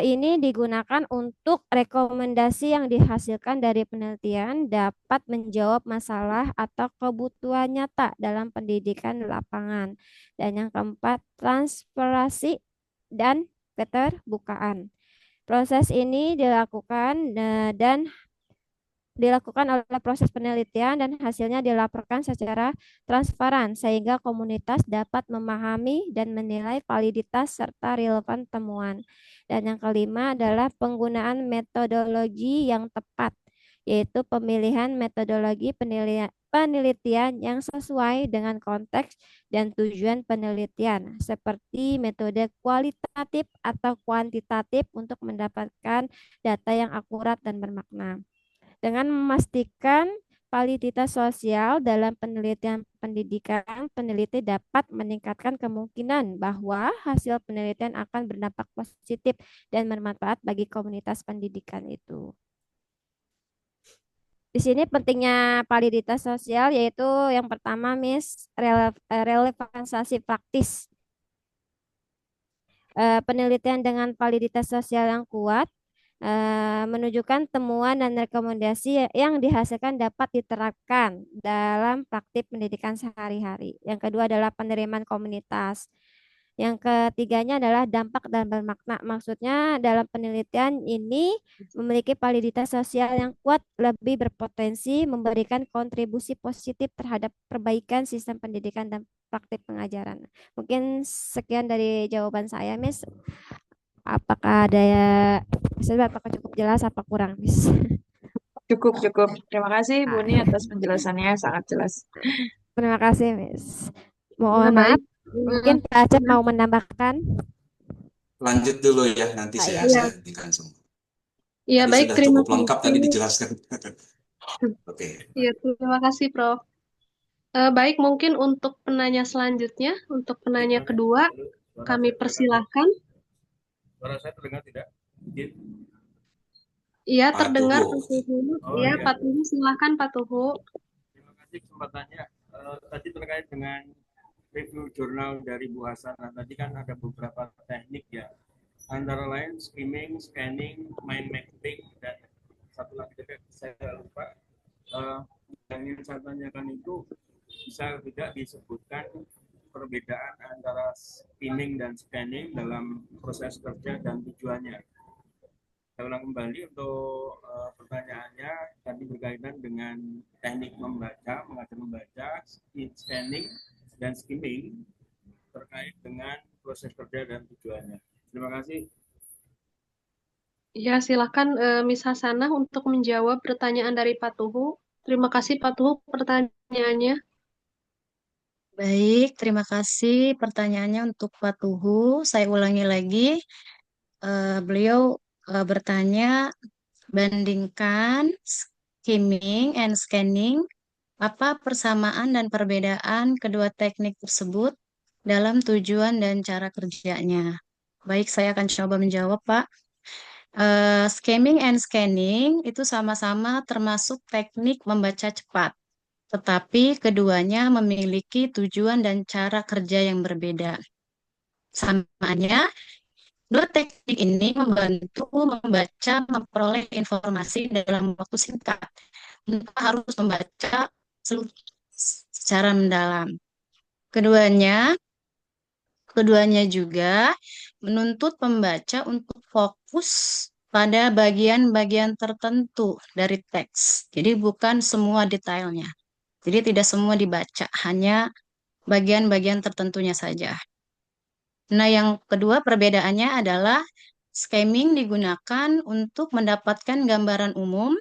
Ini digunakan untuk rekomendasi yang dihasilkan dari penelitian dapat menjawab masalah atau kebutuhan nyata dalam pendidikan lapangan. Dan yang keempat, transparansi dan keterbukaan. Proses ini dilakukan oleh proses penelitian dan hasilnya dilaporkan secara transparan sehingga komunitas dapat memahami dan menilai validitas serta relevan temuan. Dan yang kelima adalah penggunaan metodologi yang tepat, yaitu pemilihan metodologi penelitian yang sesuai dengan konteks dan tujuan penelitian, seperti metode kualitatif atau kuantitatif untuk mendapatkan data yang akurat dan bermakna dengan memastikan validitas sosial dalam penelitian pendidikan, peneliti dapat meningkatkan kemungkinan bahwa hasil penelitian akan berdampak positif dan bermanfaat bagi komunitas pendidikan itu. Di sini pentingnya validitas sosial yaitu yang pertama, Miss, relevansasi praktis. Penelitian dengan validitas sosial yang kuat menunjukkan temuan dan rekomendasi yang dihasilkan dapat diterapkan dalam praktik pendidikan sehari-hari. Yang kedua adalah penerimaan komunitas. Yang ketiganya adalah dampak dan bermakna. Maksudnya dalam penelitian ini memiliki validitas sosial yang kuat, lebih berpotensi memberikan kontribusi positif terhadap perbaikan sistem pendidikan dan praktik pengajaran. Mungkin sekian dari jawaban saya, Miss. Apakah ada apakah cukup jelas apa kurang, Miss? Cukup, cukup. Terima kasih Bu Ni atas penjelasannya, sangat jelas. Terima kasih, Miss. Ya, Mohon maaf, baik. mungkin Pak Acep mau menambahkan. Lanjut dulu ya, nanti saya Iya. hentikan semua. Iya, Tadi baik. sudah Terima cukup lengkap tadi kasih. dijelaskan. Oke. Iya, terima kasih, Prof. Baik, mungkin untuk penanya selanjutnya, untuk penanya kedua, kami persilahkan. Suara saya terdengar tidak? Iya, Pak terdengar Tuhu. Pak Tuhu. Oh, Iya, iya. Pak Tuhu, silahkan Pak Tuhu. Terima kasih kesempatannya. Tadi terkait dengan review jurnal dari Bu Hasanah. Tadi kan ada beberapa teknik ya. Antara lain skimming, scanning, mind mapping, dan satu lagi saya lupa. Yang ingin saya tanyakan itu bisa tidak disebutkan perbedaan antara skimming dan scanning dalam proses kerja dan tujuannya. Saya ulang kembali untuk pertanyaannya tadi berkaitan dengan teknik membaca, mengajar membaca, scanning dan skimming terkait dengan proses kerja dan tujuannya. Terima kasih. Ya, silakan Miss Hasanah untuk menjawab pertanyaan dari Pak Tuhu. Terima kasih Pak Tuhu pertanyaannya. Baik, terima kasih pertanyaannya untuk Pak Tuhu. Saya ulangi lagi. Beliau bertanya, bandingkan skimming and scanning, apa persamaan dan perbedaan kedua teknik tersebut dalam tujuan dan cara kerjanya? Baik, saya akan coba menjawab, Pak. Skimming and scanning itu sama-sama termasuk teknik membaca cepat, tetapi keduanya memiliki tujuan dan cara kerja yang berbeda. Samaannya, dua teknik ini membantu membaca, memperoleh informasi dalam waktu singkat. Tanpa harus membaca secara mendalam. Keduanya juga menuntut pembaca untuk fokus pada bagian-bagian tertentu dari teks. Jadi bukan semua detailnya. Jadi tidak semua dibaca, hanya bagian-bagian tertentunya saja. Nah, yang kedua perbedaannya adalah skimming digunakan untuk mendapatkan gambaran umum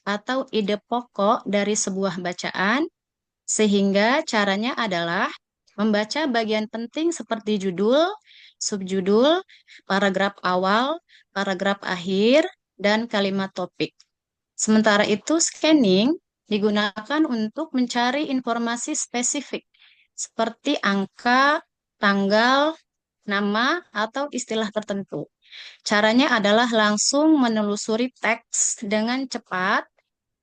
atau ide pokok dari sebuah bacaan, sehingga caranya adalah membaca bagian penting seperti judul, subjudul, paragraf awal, paragraf akhir, dan kalimat topik. Sementara itu, scanning digunakan untuk mencari informasi spesifik seperti angka, tanggal, nama, atau istilah tertentu. Caranya adalah langsung menelusuri teks dengan cepat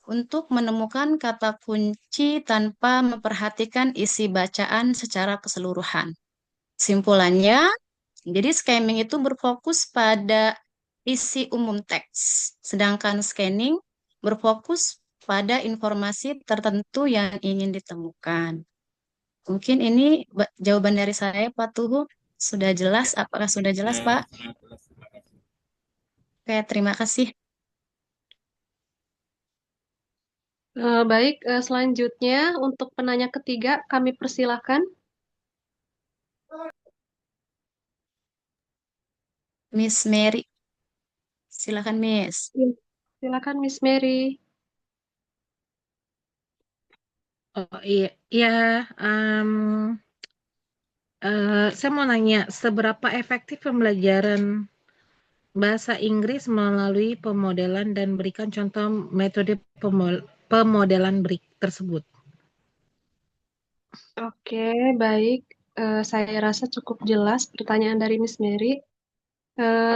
untuk menemukan kata kunci tanpa memperhatikan isi bacaan secara keseluruhan. Simpulannya, jadi skimming itu berfokus pada isi umum teks, sedangkan scanning berfokus pada informasi tertentu yang ingin ditemukan. Mungkin ini jawaban dari saya, Pak Tuhu. Sudah jelas? Apakah sudah jelas, Ya, Pak? sangat jelas. Terima kasih. Oke, terima kasih. Baik, selanjutnya untuk penanya ketiga kami persilahkan. Miss Mary, silakan Miss. Ya, silakan Miss Mary. Oh iya, iya. em, saya mau nanya, seberapa efektif pembelajaran bahasa Inggris melalui pemodelan dan berikan contoh metode pemodelan tersebut. Oke, baik. Saya rasa cukup jelas pertanyaan dari Miss Mary.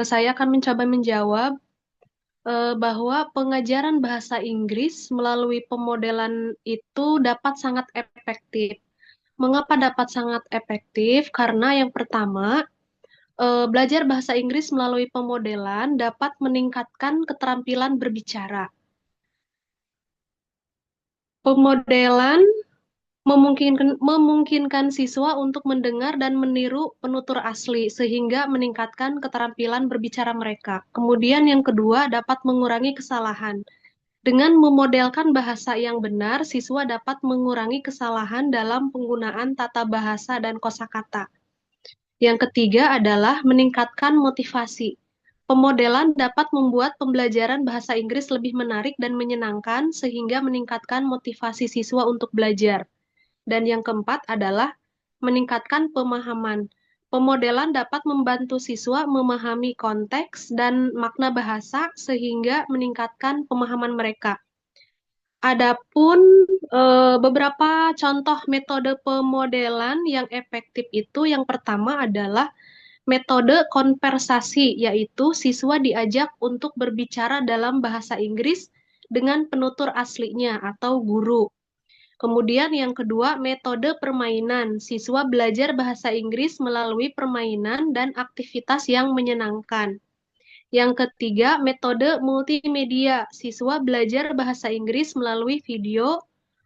Saya akan mencoba menjawab bahwa pengajaran bahasa Inggris melalui pemodelan itu dapat sangat efektif. Mengapa dapat sangat efektif? Karena yang pertama, belajar bahasa Inggris melalui pemodelan dapat meningkatkan keterampilan berbicara. Pemodelan memungkinkan siswa untuk mendengar dan meniru penutur asli sehingga meningkatkan keterampilan berbicara mereka. Kemudian yang kedua dapat mengurangi kesalahan. Dengan memodelkan bahasa yang benar, siswa dapat mengurangi kesalahan dalam penggunaan tata bahasa dan kosakata. Yang ketiga adalah meningkatkan motivasi. Pemodelan dapat membuat pembelajaran bahasa Inggris lebih menarik dan menyenangkan sehingga meningkatkan motivasi siswa untuk belajar. Dan yang keempat adalah meningkatkan pemahaman. Pemodelan dapat membantu siswa memahami konteks dan makna bahasa sehingga meningkatkan pemahaman mereka. Adapun beberapa contoh metode pemodelan yang efektif itu yang pertama adalah metode konversasi, yaitu siswa diajak untuk berbicara dalam bahasa Inggris dengan penutur aslinya atau guru. Kemudian yang kedua, metode permainan. Siswa belajar bahasa Inggris melalui permainan dan aktivitas yang menyenangkan. Yang ketiga, metode multimedia. Siswa belajar bahasa Inggris melalui video,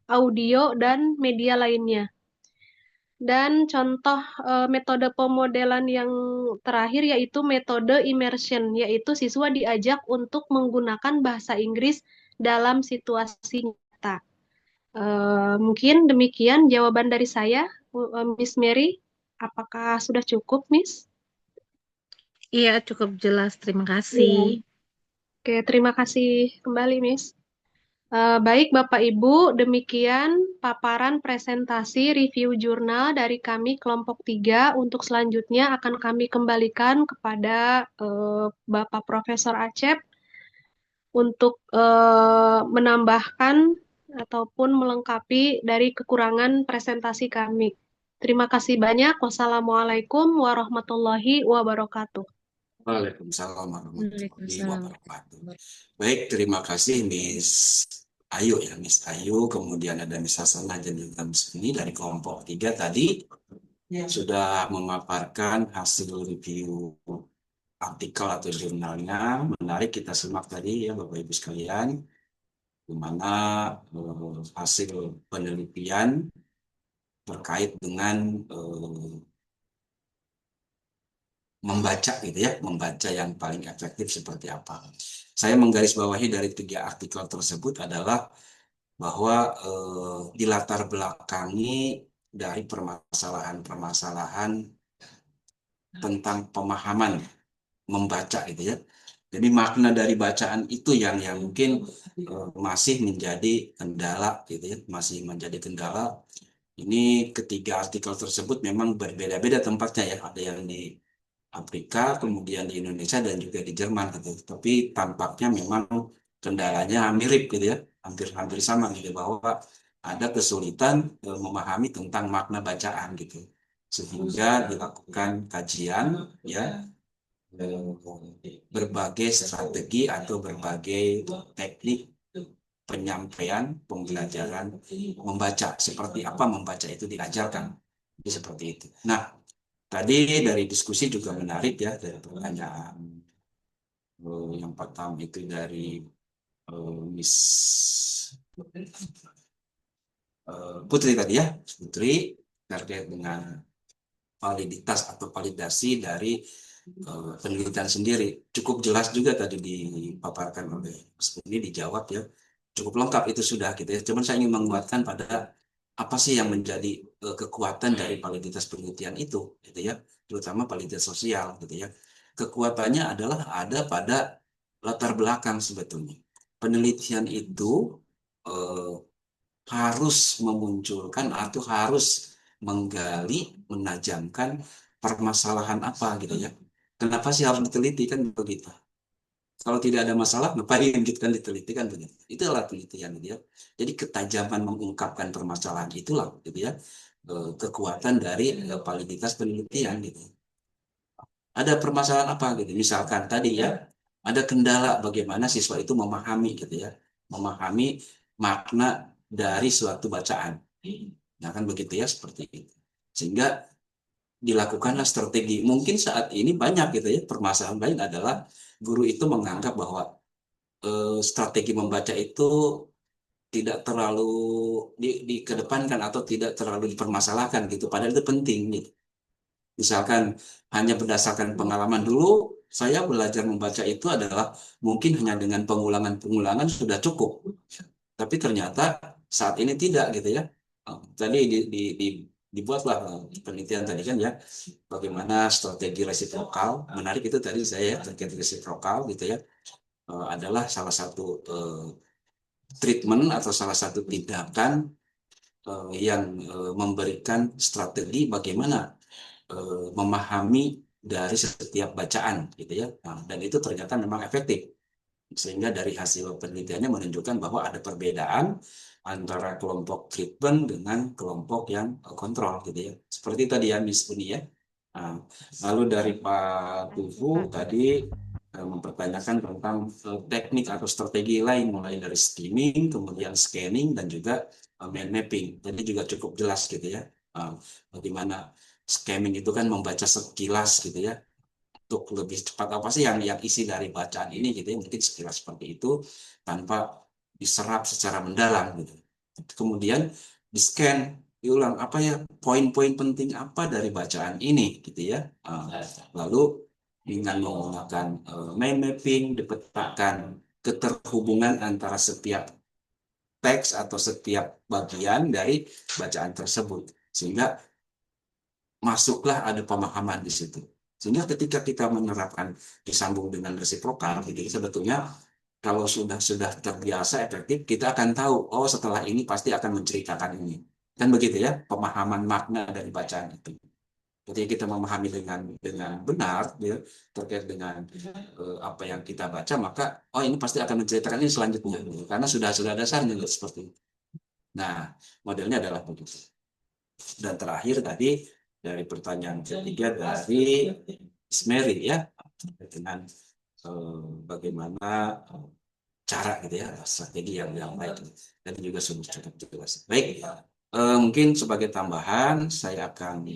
audio, dan media lainnya. Dan contoh metode pemodelan yang terakhir yaitu metode immersion, yaitu siswa diajak untuk menggunakan bahasa Inggris dalam situasi nyata. Mungkin demikian jawaban dari saya, Miss Mary. Apakah sudah cukup, Miss? Iya, cukup jelas. Terima Iya. kasih. Oke, terima kasih kembali, Miss. Baik, Bapak Ibu, demikian paparan presentasi review jurnal dari kami kelompok 3. Untuk selanjutnya akan kami kembalikan kepada Bapak Profesor Acep untuk menambahkan ataupun melengkapi dari kekurangan presentasi kami. Terima kasih banyak. Wassalamualaikum warahmatullahi wabarakatuh. Waalaikumsalam warahmatullahi Waalaikumsalam. wabarakatuh. Baik, terima kasih Miss Ayu ya, Miss Ayu. Kemudian ada Miss Hasanah dan juga Miss Uni dari kelompok 3 tadi sudah memaparkan hasil review artikel atau jurnalnya. Menarik kita simak tadi ya Bapak Ibu sekalian, di mana hasil penelitian terkait dengan membaca gitu ya, membaca yang paling efektif seperti apa. Saya menggarisbawahi dari 3 artikel tersebut adalah bahwa dilatar belakangi dari permasalahan-permasalahan tentang pemahaman membaca gitu ya. Jadi makna dari bacaan itu yang mungkin masih menjadi kendala gitu ya, masih menjadi kendala. Ini ketiga artikel tersebut memang berbeda-beda tempatnya ya, ada yang di Afrika, kemudian di Indonesia dan juga di Jerman gitu. Tapi tampaknya memang kendalanya mirip gitu ya, hampir-hampir sama gitu bahwa ada kesulitan memahami tentang makna bacaan gitu. sehingga dilakukan kajian ya, berbagai strategi atau berbagai teknik penyampaian pembelajaran membaca, seperti apa membaca itu diajarkan. Jadi seperti itu. Nah, tadi dari diskusi juga menarik ya, dari pertanyaan yang pertama itu dari Miss Putri tadi ya, Putri, terkait dengan validitas atau validasi dari penelitian sendiri. Cukup jelas juga tadi dipaparkan oleh Mas Budi, dijawab ya. Cukup lengkap itu sudah gitu ya. Cuman saya ingin menguatkan pada apa sih yang menjadi kekuatan dari validitas penelitian itu gitu ya, terutama validitas sosial gitu ya. Kekuatannya adalah ada pada latar belakang sebetulnya. Penelitian itu eh, harus memunculkan atau harus menggali, menajamkan permasalahan apa gitu ya. Kenapa sih harus diteliti kan begitu? Kalau tidak ada masalah, ngapain gitu kan diteliti kan begitu. Itulah penelitian gitu ya. Jadi ketajaman mengungkapkan permasalahan itulah gitu ya, kekuatan dari validitas penelitian gitu. Ada permasalahan apa gitu? Misalkan tadi ya, ada kendala bagaimana siswa itu memahami gitu ya, memahami makna dari suatu bacaan. Nah kan begitu ya, seperti itu. Sehingga dilakukanlah strategi. Mungkin saat ini banyak gitu ya, permasalahan lain adalah guru itu menganggap bahwa strategi membaca itu tidak terlalu dikedepankan atau tidak terlalu dipermasalahkan gitu. Padahal itu penting gitu. Misalkan hanya berdasarkan pengalaman dulu, saya belajar membaca itu adalah mungkin hanya dengan pengulangan-pengulangan sudah cukup. Tapi ternyata saat ini tidak gitu ya. Tadi dibuatlah penelitian tadi kan ya, bagaimana strategi resiprokal. Menarik itu tadi saya terkait resiprokal gitu ya. Adalah salah satu treatment atau salah satu tindakan yang memberikan strategi bagaimana memahami dari setiap bacaan gitu ya. Nah, dan itu ternyata memang efektif. Sehingga dari hasil penelitiannya menunjukkan bahwa ada perbedaan antara kelompok treatment dengan kelompok yang kontrol gitu ya. Seperti tadi ya Miss Uni ya. Nah, lalu dari Pak Tugu tadi mempertanyakan tentang teknik atau strategi lain mulai dari skimming, kemudian scanning dan juga mind mapping. Jadi juga cukup jelas gitu ya. Bagaimana scanning itu kan membaca sekilas gitu ya, untuk lebih cepat apa sih yang isi dari bacaan ini gitu ya, mungkin sekilas seperti itu tanpa diserap secara mendalam gitu. Kemudian di scan, diulang apa ya poin-poin penting apa dari bacaan ini gitu ya. Lalu dengan menggunakan mind mapping dipetakan keterhubungan antara setiap teks atau setiap bagian dari bacaan tersebut, sehingga masuklah ada pemahaman di situ. Sehingga ketika kita menerapkan disambung dengan resiprokal, gitu, sebetulnya kalau sudah terbiasa efektif, kita akan tahu, oh setelah ini pasti akan menceritakan ini. Kan begitu ya, pemahaman makna dari bacaan itu. Ketika kita memahami dengan benar, ya, terkait dengan apa yang kita baca, maka oh ini pasti akan menceritakan ini selanjutnya, gitu. Karena sudah dasarnya gitu, seperti itu. Nah, modelnya adalah begitu. Dan terakhir tadi dari pertanyaan ketiga dari Ismeri ya, dengan bagaimana cara gitu ya, strategi yang baik, dan juga sudah cukup jelas. Baik, mungkin sebagai tambahan saya akan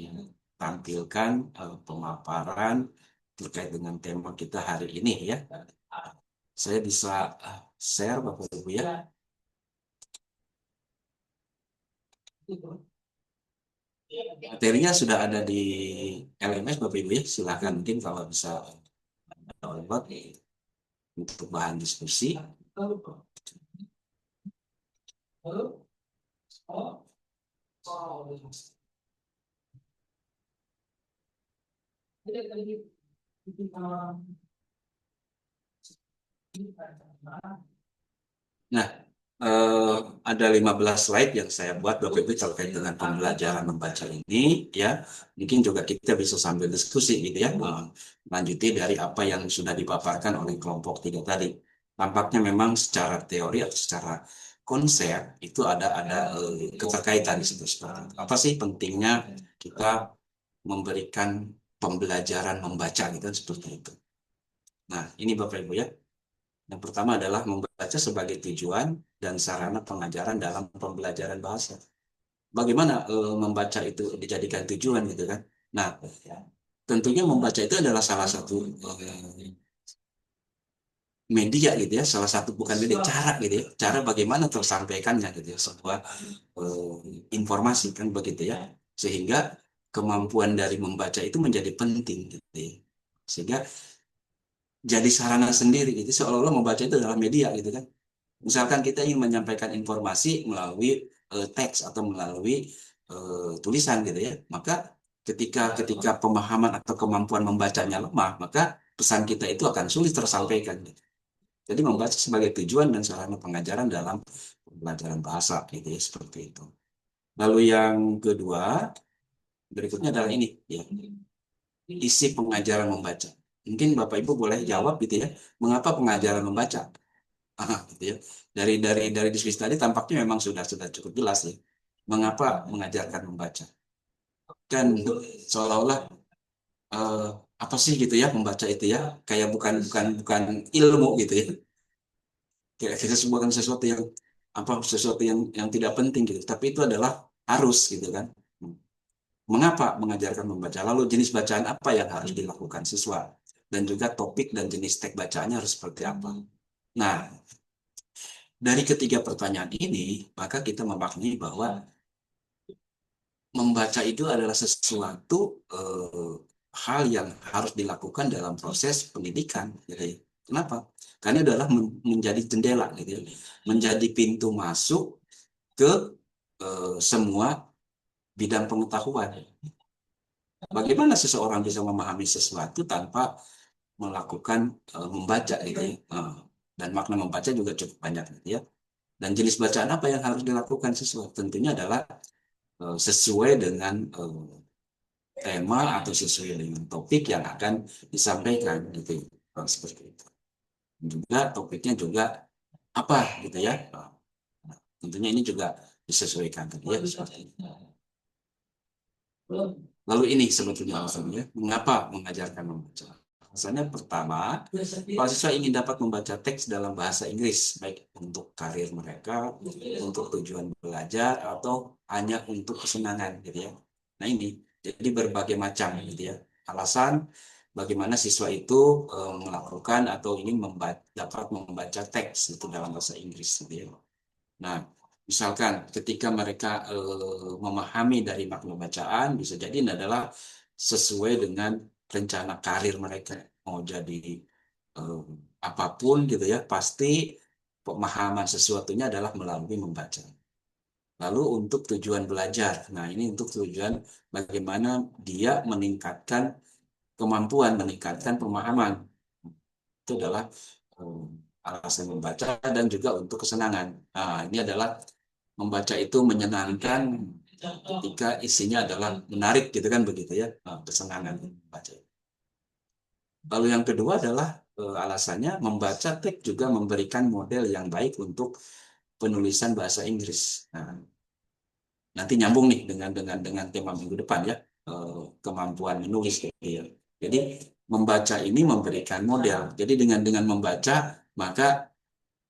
tampilkan pemaparan terkait dengan tema kita hari ini ya. Saya bisa share Bapak Ibu ya. Materinya sudah ada di LMS Bapak Ibu ya. Silakan mungkin kalau bisa download untuk bahan diskusi. Nah, ada 15 slide yang saya buat Bapak Ibu terkait dengan pembelajaran membaca ini ya. Mungkin juga kita bisa sambil diskusi gitu ya, lanjuti dari apa yang sudah dipaparkan oleh kelompok 3 tadi. Tampaknya memang secara teori atau secara konsep itu ada keterkaitan di situ. Apa sih pentingnya kita memberikan pembelajaran membaca gitu kan, seperti itu. Nah, ini Bapak Ibu ya. Yang pertama adalah membaca sebagai tujuan dan sarana pengajaran dalam pembelajaran bahasa. Bagaimana membaca itu dijadikan tujuan gitu kan? Nah, tentunya membaca itu adalah salah satu media gitu ya, salah satu bukan media, cara gitu ya, cara bagaimana tersampaikannya gitu ya sebuah informasi kan begitu ya, sehingga kemampuan dari membaca itu menjadi penting gitu ya, sehingga jadi sarana sendiri gitu, seolah-olah membaca itu adalah media gitu kan. Misalkan kita ingin menyampaikan informasi melalui teks atau melalui tulisan gitu ya, maka ketika pemahaman atau kemampuan membacanya lemah, maka pesan kita itu akan sulit tersampaikan gitu. Jadi membaca sebagai tujuan dan sarana pengajaran dalam pembelajaran bahasa gitu ya, seperti itu. Lalu yang kedua, berikutnya adalah ini ya, isi pengajaran membaca. Mungkin Bapak Ibu boleh jawab gitu ya, mengapa pengajaran membaca? Gitu ya. Dari diskusi tadi tampaknya memang sudah cukup jelas ya. Mengapa mengajarkan membaca? Kan seolah-olah eh, apa sih gitu ya membaca itu ya, kayak bukan ilmu gitu ya. Kayak kita bukan sesuatu yang apa, sesuatu yang tidak penting gitu, tapi itu adalah harus gitu kan. Mengapa mengajarkan membaca? Lalu jenis bacaan apa yang harus dilakukan siswa? Dan juga topik dan jenis teks bacaannya harus seperti apa? Nah, dari ketiga pertanyaan ini, maka kita memaknai bahwa membaca itu adalah sesuatu hal yang harus dilakukan dalam proses pendidikan. Jadi, kenapa? Karena adalah menjadi jendela, gitu ya, menjadi pintu masuk ke semua bidang pengetahuan. Bagaimana seseorang bisa memahami sesuatu tanpa melakukan membaca, gitu ya. Dan makna membaca juga cukup banyak, gitu ya. Dan jenis bacaan apa yang harus dilakukan siswa? Tentunya adalah sesuai dengan tema atau sesuai dengan topik yang akan disampaikan gitu, seperti itu. Juga topiknya juga apa gitu ya. Tentunya ini juga disesuaikan tadi ya, seperti itu. Lalu ini sebetulnya alasannya mengapa mengajarkan membaca. Alasannya pertama, mahasiswa ingin dapat membaca teks dalam bahasa Inggris, baik untuk karir mereka, untuk tujuan belajar, atau hanya untuk kesenangan, gitu ya. Nah ini, jadi berbagai macam, gitu ya, alasan bagaimana siswa itu melakukan atau ingin dapat membaca teks itu dalam bahasa Inggris, gitu ya. Nah, misalkan ketika mereka memahami dari makna bacaan, bisa jadi ini adalah sesuai dengan rencana karir mereka. Mau jadi eh, apapun gitu ya, pasti pemahaman sesuatunya adalah melalui membaca. Lalu untuk tujuan belajar, nah ini untuk tujuan bagaimana dia meningkatkan kemampuan, meningkatkan pemahaman. Itu adalah alasan membaca, dan juga untuk kesenangan. Nah, ini adalah membaca itu menyenangkan ketika isinya adalah menarik gitu kan begitu ya, kesenangan membaca. Lalu yang kedua adalah alasannya membaca teks juga memberikan model yang baik untuk penulisan bahasa Inggris. Nah, nanti nyambung nih dengan tema minggu depan ya, kemampuan menulis gitu ya. Jadi membaca ini memberikan model. Jadi dengan membaca maka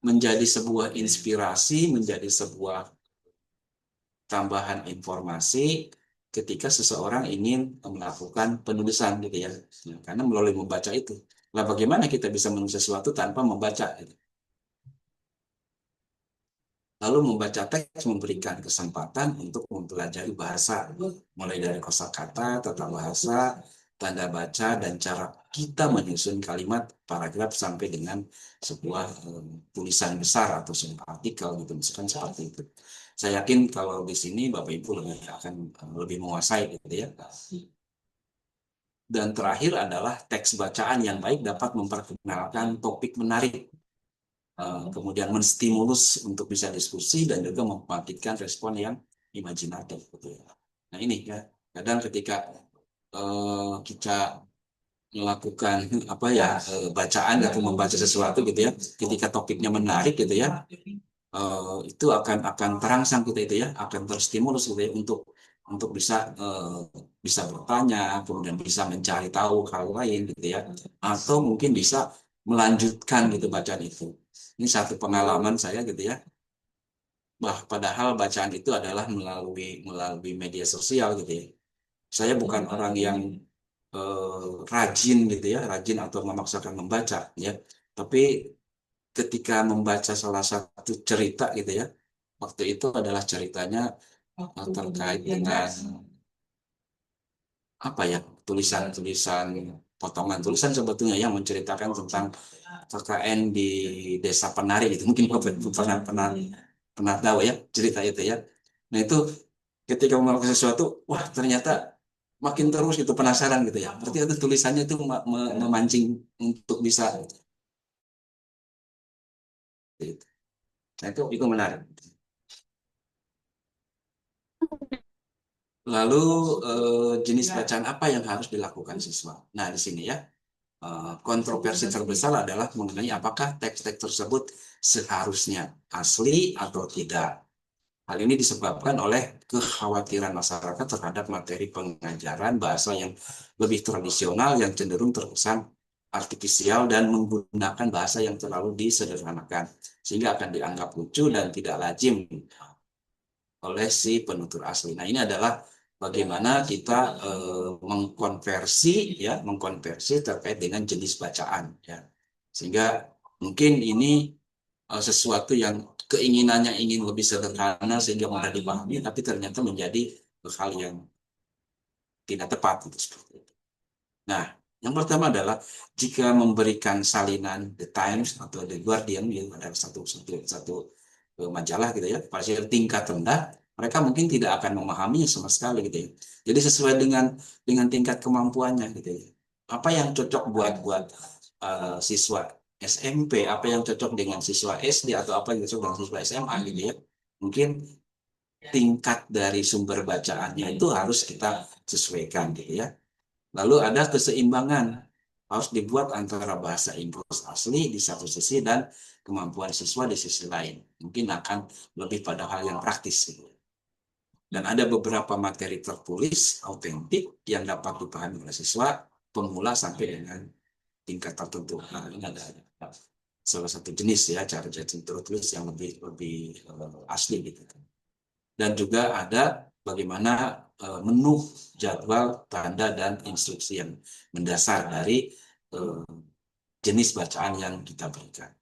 menjadi sebuah inspirasi, menjadi sebuah tambahan informasi ketika seseorang ingin melakukan penulisan gitu ya. Nah, karena melalui membaca itu. Lah bagaimana kita bisa menulis sesuatu tanpa membaca gitu. Lalu membaca teks memberikan kesempatan untuk mempelajari bahasa, mulai dari kosakata, tata bahasa, tanda baca, dan cara kita menyusun kalimat, paragraf, sampai dengan sebuah tulisan besar atau sebuah artikel gitu, misalkan seperti itu. Saya yakin kalau di sini Bapak Ibu akan lebih menguasai gitu ya. Dan terakhir adalah teks bacaan yang baik dapat memperkenalkan topik menarik, kemudian menstimulus untuk bisa diskusi, dan juga membangkitkan respon yang imajinatif gitu ya. Nah ini ya, kadang ketika kita melakukan apa ya, bacaan atau membaca sesuatu gitu ya, ketika topiknya menarik gitu ya, itu akan terangsang kita itu ya, akan terstimulus gitu ya, untuk untuk bisa bertanya, kemudian bisa mencari tahu hal lain gitu ya, atau mungkin bisa melanjutkan gitu bacaan itu. Ini satu pengalaman saya gitu ya. Padahal bacaan itu adalah melalui media sosial gitu ya. Saya bukan orang yang rajin gitu ya, rajin atau memaksakan membaca ya. Tapi ketika membaca salah satu cerita gitu ya, waktu itu adalah ceritanya terkait dengan apa ya, tulisan-tulisan, potongan tulisan sebetulnya yang menceritakan tentang KKN di Desa Penari gitu. Mungkin Bapak Ibu pernah pernah pernah tahu ya cerita itu ya. Nah itu ketika melakukan sesuatu, wah ternyata makin terus itu penasaran gitu ya. Berarti itu tulisannya itu memancing untuk bisa gitu. Nah itu menarik. Lalu jenis bacaan apa yang harus dilakukan siswa? Nah di sini ya, kontroversi terbesar adalah mengenai apakah teks-teks tersebut seharusnya asli atau tidak. Hal ini disebabkan oleh kekhawatiran masyarakat terhadap materi pengajaran bahasa yang lebih tradisional yang cenderung terkesan artifisial dan menggunakan bahasa yang terlalu disederhanakan, sehingga akan dianggap lucu dan tidak lazim oleh si penutur asli. Nah, ini adalah bagaimana kita mengkonversi terkait dengan jenis bacaan ya. Sehingga mungkin ini sesuatu yang keinginannya ingin lebih sederhana sehingga mudah dipahami, tapi ternyata menjadi hal yang tidak tepat gitu, seperti itu. Nah, yang pertama adalah jika memberikan salinan The Times atau The Guardian, yang ada satu majalah gitu ya, pada tingkat rendah, mereka mungkin tidak akan memahaminya sama sekali gitu ya. Jadi sesuai dengan tingkat kemampuannya gitu ya. Apa yang cocok buat siswa SMP, apa yang cocok dengan siswa SD atau apa yang cocok dengan siswa SMA gitu ya. Mungkin tingkat dari sumber bacaannya itu harus kita sesuaikan gitu ya. Lalu ada keseimbangan, harus dibuat antara bahasa Inggris asli di satu sisi dan kemampuan siswa di sisi lain. Mungkin akan lebih pada hal yang praktis. Dan ada beberapa materi tertulis autentik yang dapat dipahami oleh siswa pemula sampai dengan tingkat tertentu. Nah, ini ada salah satu jenis ya cara judging tertulis yang lebih lebih asli gitu. Dan juga ada bagaimana menu, jadwal, tanda, dan instruksi yang mendasar dari jenis bacaan yang kita berikan.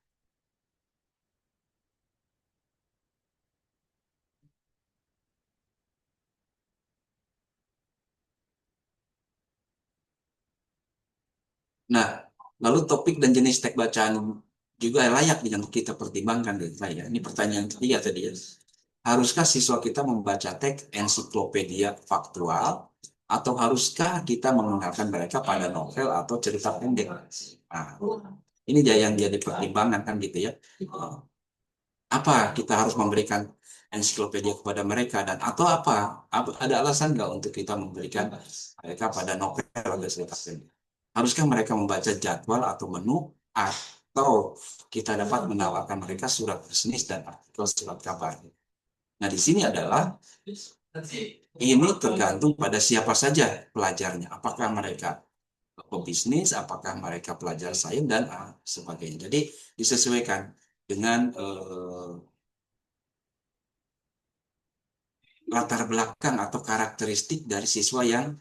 Nah, lalu topik dan jenis teks bacaan juga layak dengan kita pertimbangkan dari saya. Ini pertanyaan ketiga tadi ya. Haruskah siswa kita membaca teks ensiklopedia faktual atau haruskah kita mengenalkan mereka pada novel atau cerita pendek? Nah, ini dia yang jadi pertimbangan kan gitu ya. Apa kita harus memberikan ensiklopedia kepada mereka dan atau apa? Ada alasan nggak untuk kita memberikan mereka pada novel atau cerita pendek? Haruskah mereka membaca jadwal atau menu atau kita dapat menawarkan mereka surat bisnis dan artikel surat kabar? Nah, di sini adalah ini tergantung pada siapa saja pelajarnya. Apakah mereka pebisnis, apakah mereka pelajar sains dan sebagainya. Jadi disesuaikan dengan latar belakang atau karakteristik dari siswa yang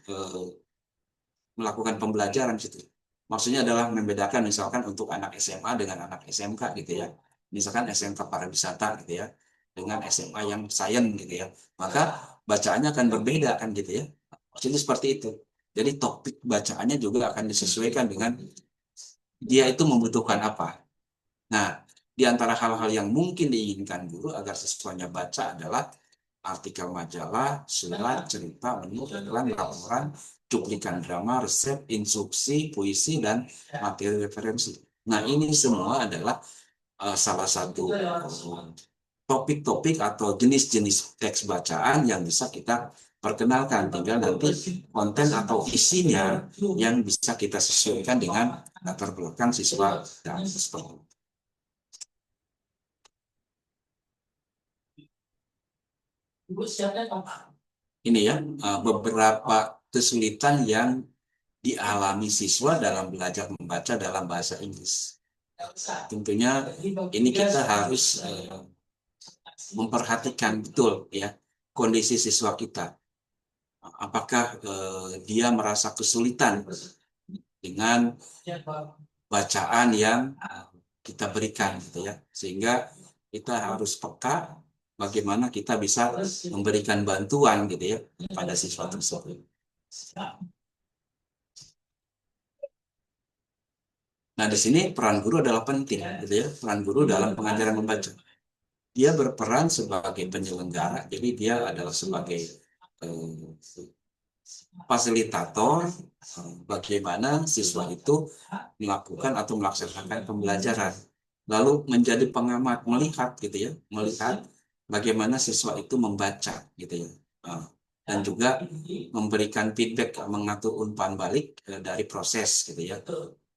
melakukan pembelajaran situ. Maksudnya adalah membedakan misalkan untuk anak SMA dengan anak SMK gitu ya. Misalkan SMK pariwisata gitu ya dengan SMA yang sains gitu ya. Maka bacaannya akan berbeda kan gitu ya. Jadi seperti itu. Jadi topik bacaannya juga akan disesuaikan dengan dia itu membutuhkan apa. Nah, di antara hal-hal yang mungkin diinginkan guru agar siswanya baca adalah artikel majalah, surat, cerita, menu, iklan, laporan, cuplikan drama, resep, instruksi, puisi, dan materi referensi. Nah, ini semua adalah salah satu topik-topik atau jenis-jenis teks bacaan yang bisa kita perkenalkan. Tinggal nanti konten atau isinya yang bisa kita sesuaikan dengan latar belakang siswa dan seperti itu. ini ya beberapa kesulitan yang dialami siswa dalam belajar membaca dalam bahasa Inggris. Tentunya ini kita harus memperhatikan betul ya kondisi siswa kita. Apakah dia merasa kesulitan dengan bacaan yang kita berikan gitu ya, sehingga kita harus peka bagaimana kita bisa memberikan bantuan gitu ya pada siswa tersebut. Nah, di sini peran guru adalah penting gitu ya, peran guru dalam pengajaran membaca. Dia berperan sebagai penyelenggara, jadi dia adalah sebagai fasilitator bagaimana siswa itu melakukan atau melaksanakan pembelajaran. Lalu menjadi pengamat, melihat gitu ya, melihat bagaimana siswa itu membaca gitu ya. Dan juga memberikan feedback, mengatur umpan balik dari proses gitu ya.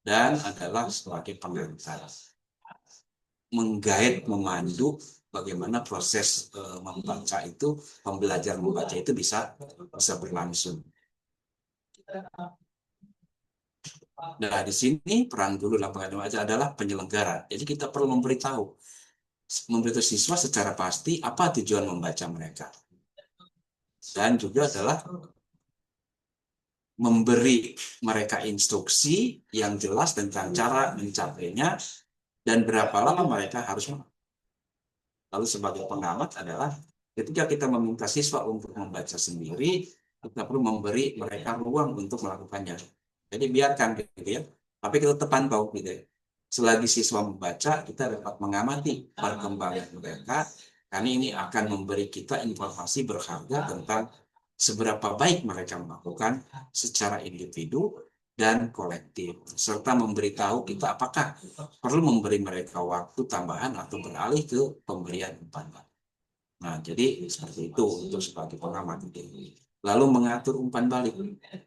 Dan adalah sebagai pengantar, menggait, memandu bagaimana proses membaca itu, pembelajaran membaca itu bisa berlangsung. Nah, di sini peran guru dalam pengajaran membaca adalah penyelenggara. Jadi kita perlu memberitahu siswa secara pasti apa tujuan membaca mereka. Dan juga adalah memberi mereka instruksi yang jelas tentang cara mencapainya dan berapa lama mereka harus. Lalu sebagai pengamat adalah ketika kita meminta siswa untuk membaca sendiri, kita perlu memberi mereka ruang untuk melakukannya. Jadi biarkan gitu ya. Tapi kita tetap pantau gitu ya. Selagi siswa membaca, kita dapat mengamati perkembangan mereka, karena ini akan memberi kita informasi berharga tentang seberapa baik mereka melakukan secara individu dan kolektif, serta memberitahu kita apakah perlu memberi mereka waktu tambahan atau beralih ke pemberian umpan balik. Nah, jadi seperti itu untuk sebagai pengamat. Lalu mengatur umpan balik.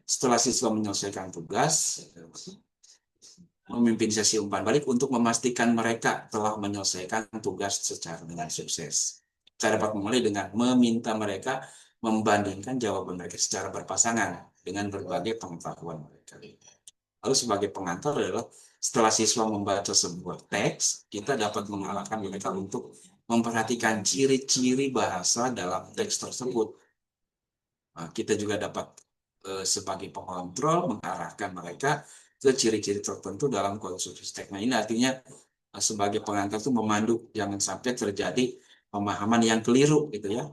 Setelah siswa menyelesaikan tugas, memimpin sesi umpan balik untuk memastikan mereka telah menyelesaikan tugas secara dengan sukses. Saya dapat memulai dengan meminta mereka membandingkan jawaban mereka secara berpasangan dengan berbagai pengetahuan mereka. Lalu sebagai pengantar adalah setelah siswa membaca sebuah teks, kita dapat mengarahkan mereka untuk memperhatikan ciri-ciri bahasa dalam teks tersebut. Nah, kita juga dapat sebagai pengontrol mengarahkan mereka ke ciri-ciri tertentu dalam konstruksi teks. Nah, ini artinya sebagai pengantar itu memandu, jangan sampai terjadi pemahaman yang keliru gitu ya.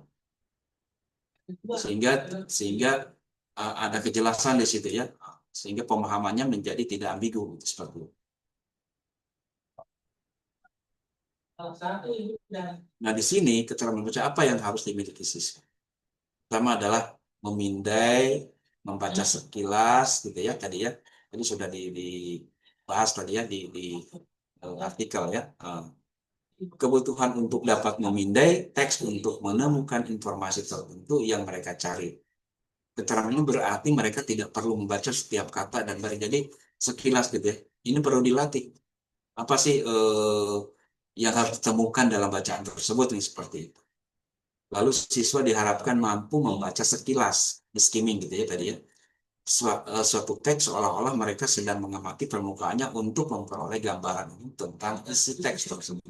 Sehingga ada kejelasan di situ ya, sehingga pemahamannya menjadi tidak ambigu seperti itu. Nah, di sini keterangan membaca apa yang harus dimiliki siswa. Pertama adalah memindai, membaca sekilas gitu ya tadi ya. Ini sudah dibahas tadi ya di artikel ya. Kebutuhan untuk dapat memindai teks untuk menemukan informasi tertentu yang mereka cari. Keterangan ini berarti mereka tidak perlu membaca setiap kata dan jadi sekilas gitu ya. Ini perlu dilatih. Apa sih yang harus ditemukan dalam bacaan tersebut ini seperti itu. Lalu siswa diharapkan mampu membaca sekilas, skimming gitu ya tadi ya. Suatu teks seolah-olah mereka sedang mengamati permukaannya untuk memperoleh gambaran tentang isi teks tersebut.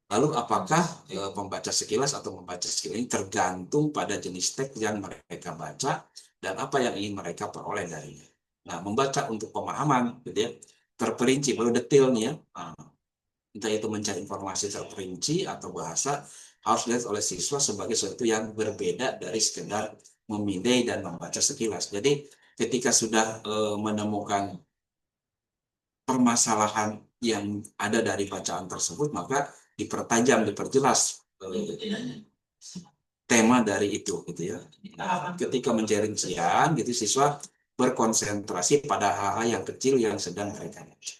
Lalu apakah membaca sekilas atau membaca sekilas ini tergantung pada jenis teks yang mereka baca dan apa yang ingin mereka peroleh darinya. Nah, membaca untuk pemahaman gitu ya, terperinci, baru detail nih ya. Entah itu mencari informasi terperinci atau bahasa, harus dilihat oleh siswa sebagai sesuatu yang berbeda dari sekedar memindai dan membaca sekilas. Jadi ketika sudah menemukan permasalahan yang ada dari bacaan tersebut, maka dipertajam, diperjelas tema dari itu gitu ya. Nah, ketika mencari rincian gitu siswa berkonsentrasi pada hal-hal yang kecil yang sedang mereka baca.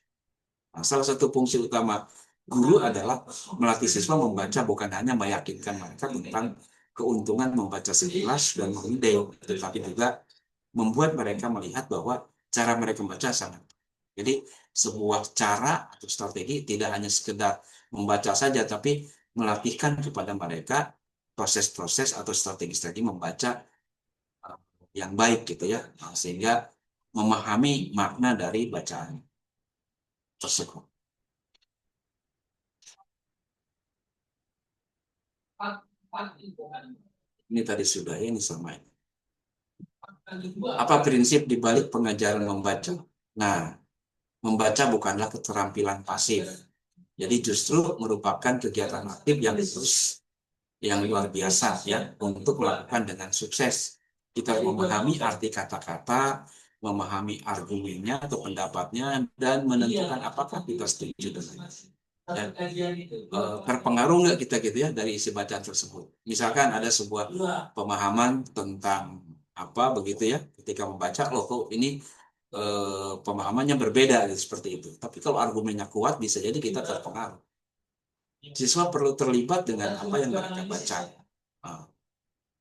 Nah, salah satu fungsi utama guru adalah melatih siswa membaca, bukan hanya meyakinkan mereka tentang keuntungan membaca sekilas dan memindai, tetapi juga membuat mereka melihat bahwa cara mereka membaca sangat. Jadi sebuah cara atau strategi tidak hanya sekedar membaca saja, tapi melatihkan kepada mereka proses-proses atau strategi-strategi membaca yang baik gitu ya. Nah, sehingga memahami makna dari bacaan tersebut. Ini tadi sudah ya, ini sama ini. Apa prinsip di balik pengajaran membaca? Nah, membaca bukanlah keterampilan pasif. Jadi justru merupakan kegiatan aktif yang luar biasa ya untuk melakukan dengan sukses. Kita memahami arti kata-kata, memahami argumennya atau pendapatnya, dan menentukan apakah kita setuju dengan terpengaruh nggak kita gitu ya dari isi bacaan tersebut. Misalkan ada sebuah pemahaman tentang apa begitu ya, ketika membaca loh kok ini pemahamannya berbeda gitu, seperti itu. Tapi kalau argumennya kuat bisa jadi kita terpengaruh. Siswa perlu terlibat dengan apa yang mereka baca. Nah,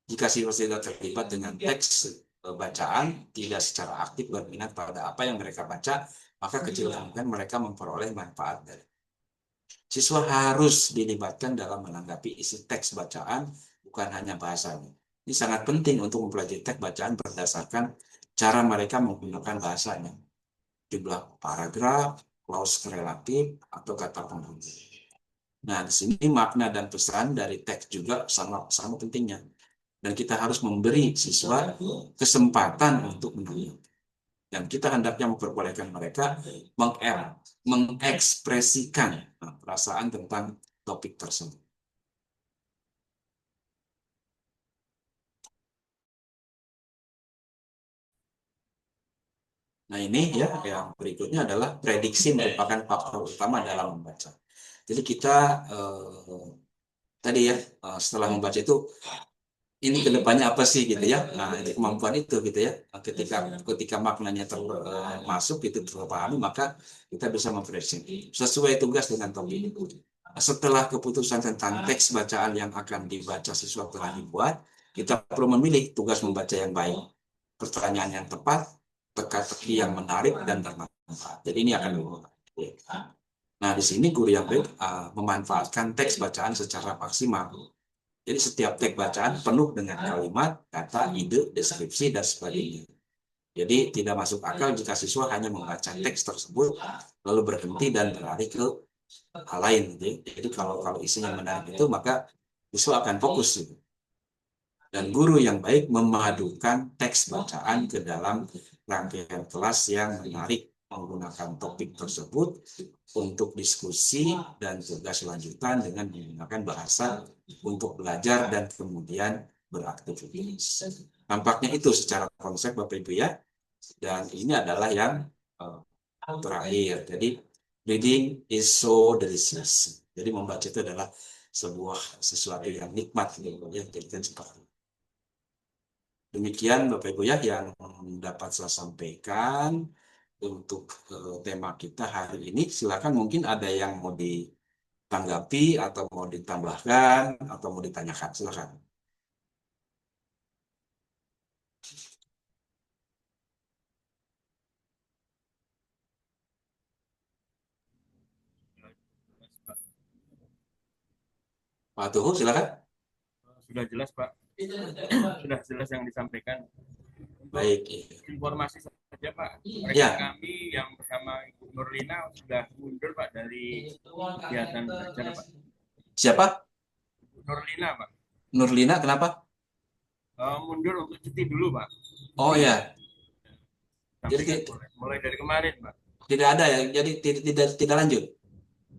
jika siswa tidak terlibat dengan teks bacaan, tidak secara aktif berminat pada apa yang mereka baca, maka kecil kemungkinan mereka memperoleh manfaat dari. Siswa harus dilibatkan dalam menanggapi isi teks bacaan, bukan hanya bahasanya. Ini sangat penting untuk mempelajari teks bacaan berdasarkan cara mereka menggunakan bahasanya. Jumlah paragraf, clause relatif, atau kata penghubung. Nah, di sini makna dan pesan dari teks juga sama pentingnya. Dan kita harus memberi siswa kesempatan untuk menanggapi. Dan kita hendaknya memperbolehkan mereka mengekspresikan perasaan tentang topik tersebut. Nah ini ya, yang berikutnya adalah prediksi merupakan faktor utama dalam membaca. Jadi kita tadi ya, setelah membaca itu, ini kedepannya apa sih gitu ya. Nah ini kemampuan itu gitu ya. Ketika maknanya masuk itu terpahami, maka kita bisa memprediksi sesuai tugas dengan topik itu. Setelah keputusan tentang teks bacaan yang akan dibaca siswa telah dibuat, kita perlu memilih tugas membaca yang baik, pertanyaan yang tepat, teka-teki yang menarik dan bermanfaat. Jadi ini akan dibuat. Nah di sini guru yang baik memanfaatkan teks bacaan secara maksimal. Jadi setiap teks bacaan penuh dengan kalimat, kata, ide, deskripsi, dan sebagainya. Jadi tidak masuk akal jika siswa hanya membaca teks tersebut, lalu berhenti dan beralih ke hal lain. Jadi kalau isinya menarik itu, maka siswa akan fokus. Dan guru yang baik memadukan teks bacaan ke dalam rangkaian kelas yang menarik, menggunakan topik tersebut untuk diskusi dan tugas lanjutan dengan menggunakan bahasa untuk belajar dan kemudian beraktivitas. Nampaknya itu secara konsep Bapak Ibu ya. Dan ini adalah yang terakhir. Jadi reading is so delicious. Jadi membaca itu adalah sesuatu yang nikmat gitu ya. Jadi kan seperti demikian Bapak Ibu ya yang dapat saya sampaikan untuk tema kita hari ini. Silakan mungkin ada yang mau ditanggapi atau mau ditambahkan atau mau ditanyakan. Silakan. Pak Tuhu, silakan. Sudah jelas Pak. Sudah jelas yang disampaikan. Baik. Informasi saja Pak. Rekan Ya. kami yang bersama Ibu Nurlina sudah mundur Pak dari kegiatan belajar Pak. Siapa? Ibu Nurlina Pak. Nurlina, kenapa? Mundur untuk cuti dulu Pak. Oh ya. Jadi mulai dari kemarin Pak. Tidak ada ya, jadi tidak lanjut.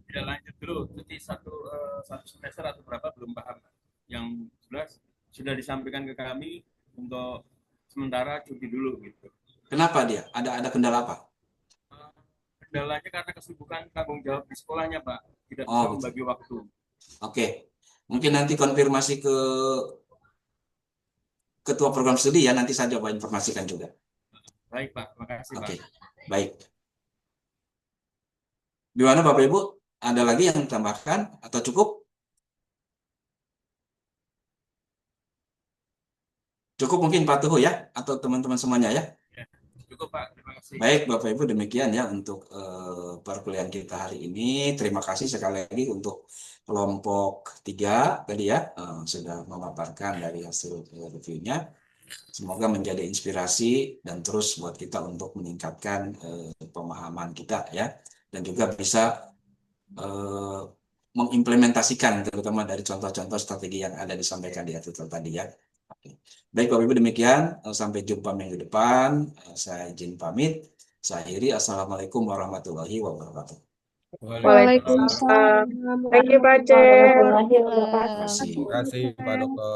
Tidak lanjut dulu, cuti satu semester atau berapa belum paham. Yang jelas sudah disampaikan ke kami untuk sementara cuti dulu gitu. Kenapa dia? Ada kendala apa? Kendalanya karena kesibukan tanggung jawab di sekolahnya Pak, tidak Oh, bisa membagi waktu. Oke, mungkin nanti konfirmasi ke ketua program studi ya, nanti saya coba informasikan juga. Baik Pak, makasih Pak. Oke, baik. Gimana Bapak Ibu? Ada lagi yang ditambahkan atau cukup? Cukup mungkin Pak Tuhu ya, atau teman-teman semuanya ya? Ya, cukup Pak, terima kasih. Baik Bapak Ibu, demikian ya untuk perkuliahan kita hari ini. Terima kasih sekali lagi untuk kelompok 3 tadi ya, sudah memaparkan dari hasil reviewnya. Semoga menjadi inspirasi dan terus buat kita untuk meningkatkan pemahaman kita ya, dan juga bisa mengimplementasikan terutama dari contoh-contoh strategi yang ada disampaikan di artikel tadi ya. Oke. Baik Bapak Ibu, demikian. Sampai jumpa minggu depan. Saya izin pamit. Saya akhiri. Assalamualaikum warahmatullahi wabarakatuh. Waalaikumsalam. Waalaikumsalam Thank you, Pak Cep. warahmatullahi Terima wabarakatuh. kasih. Terima kasih Pak Dokter.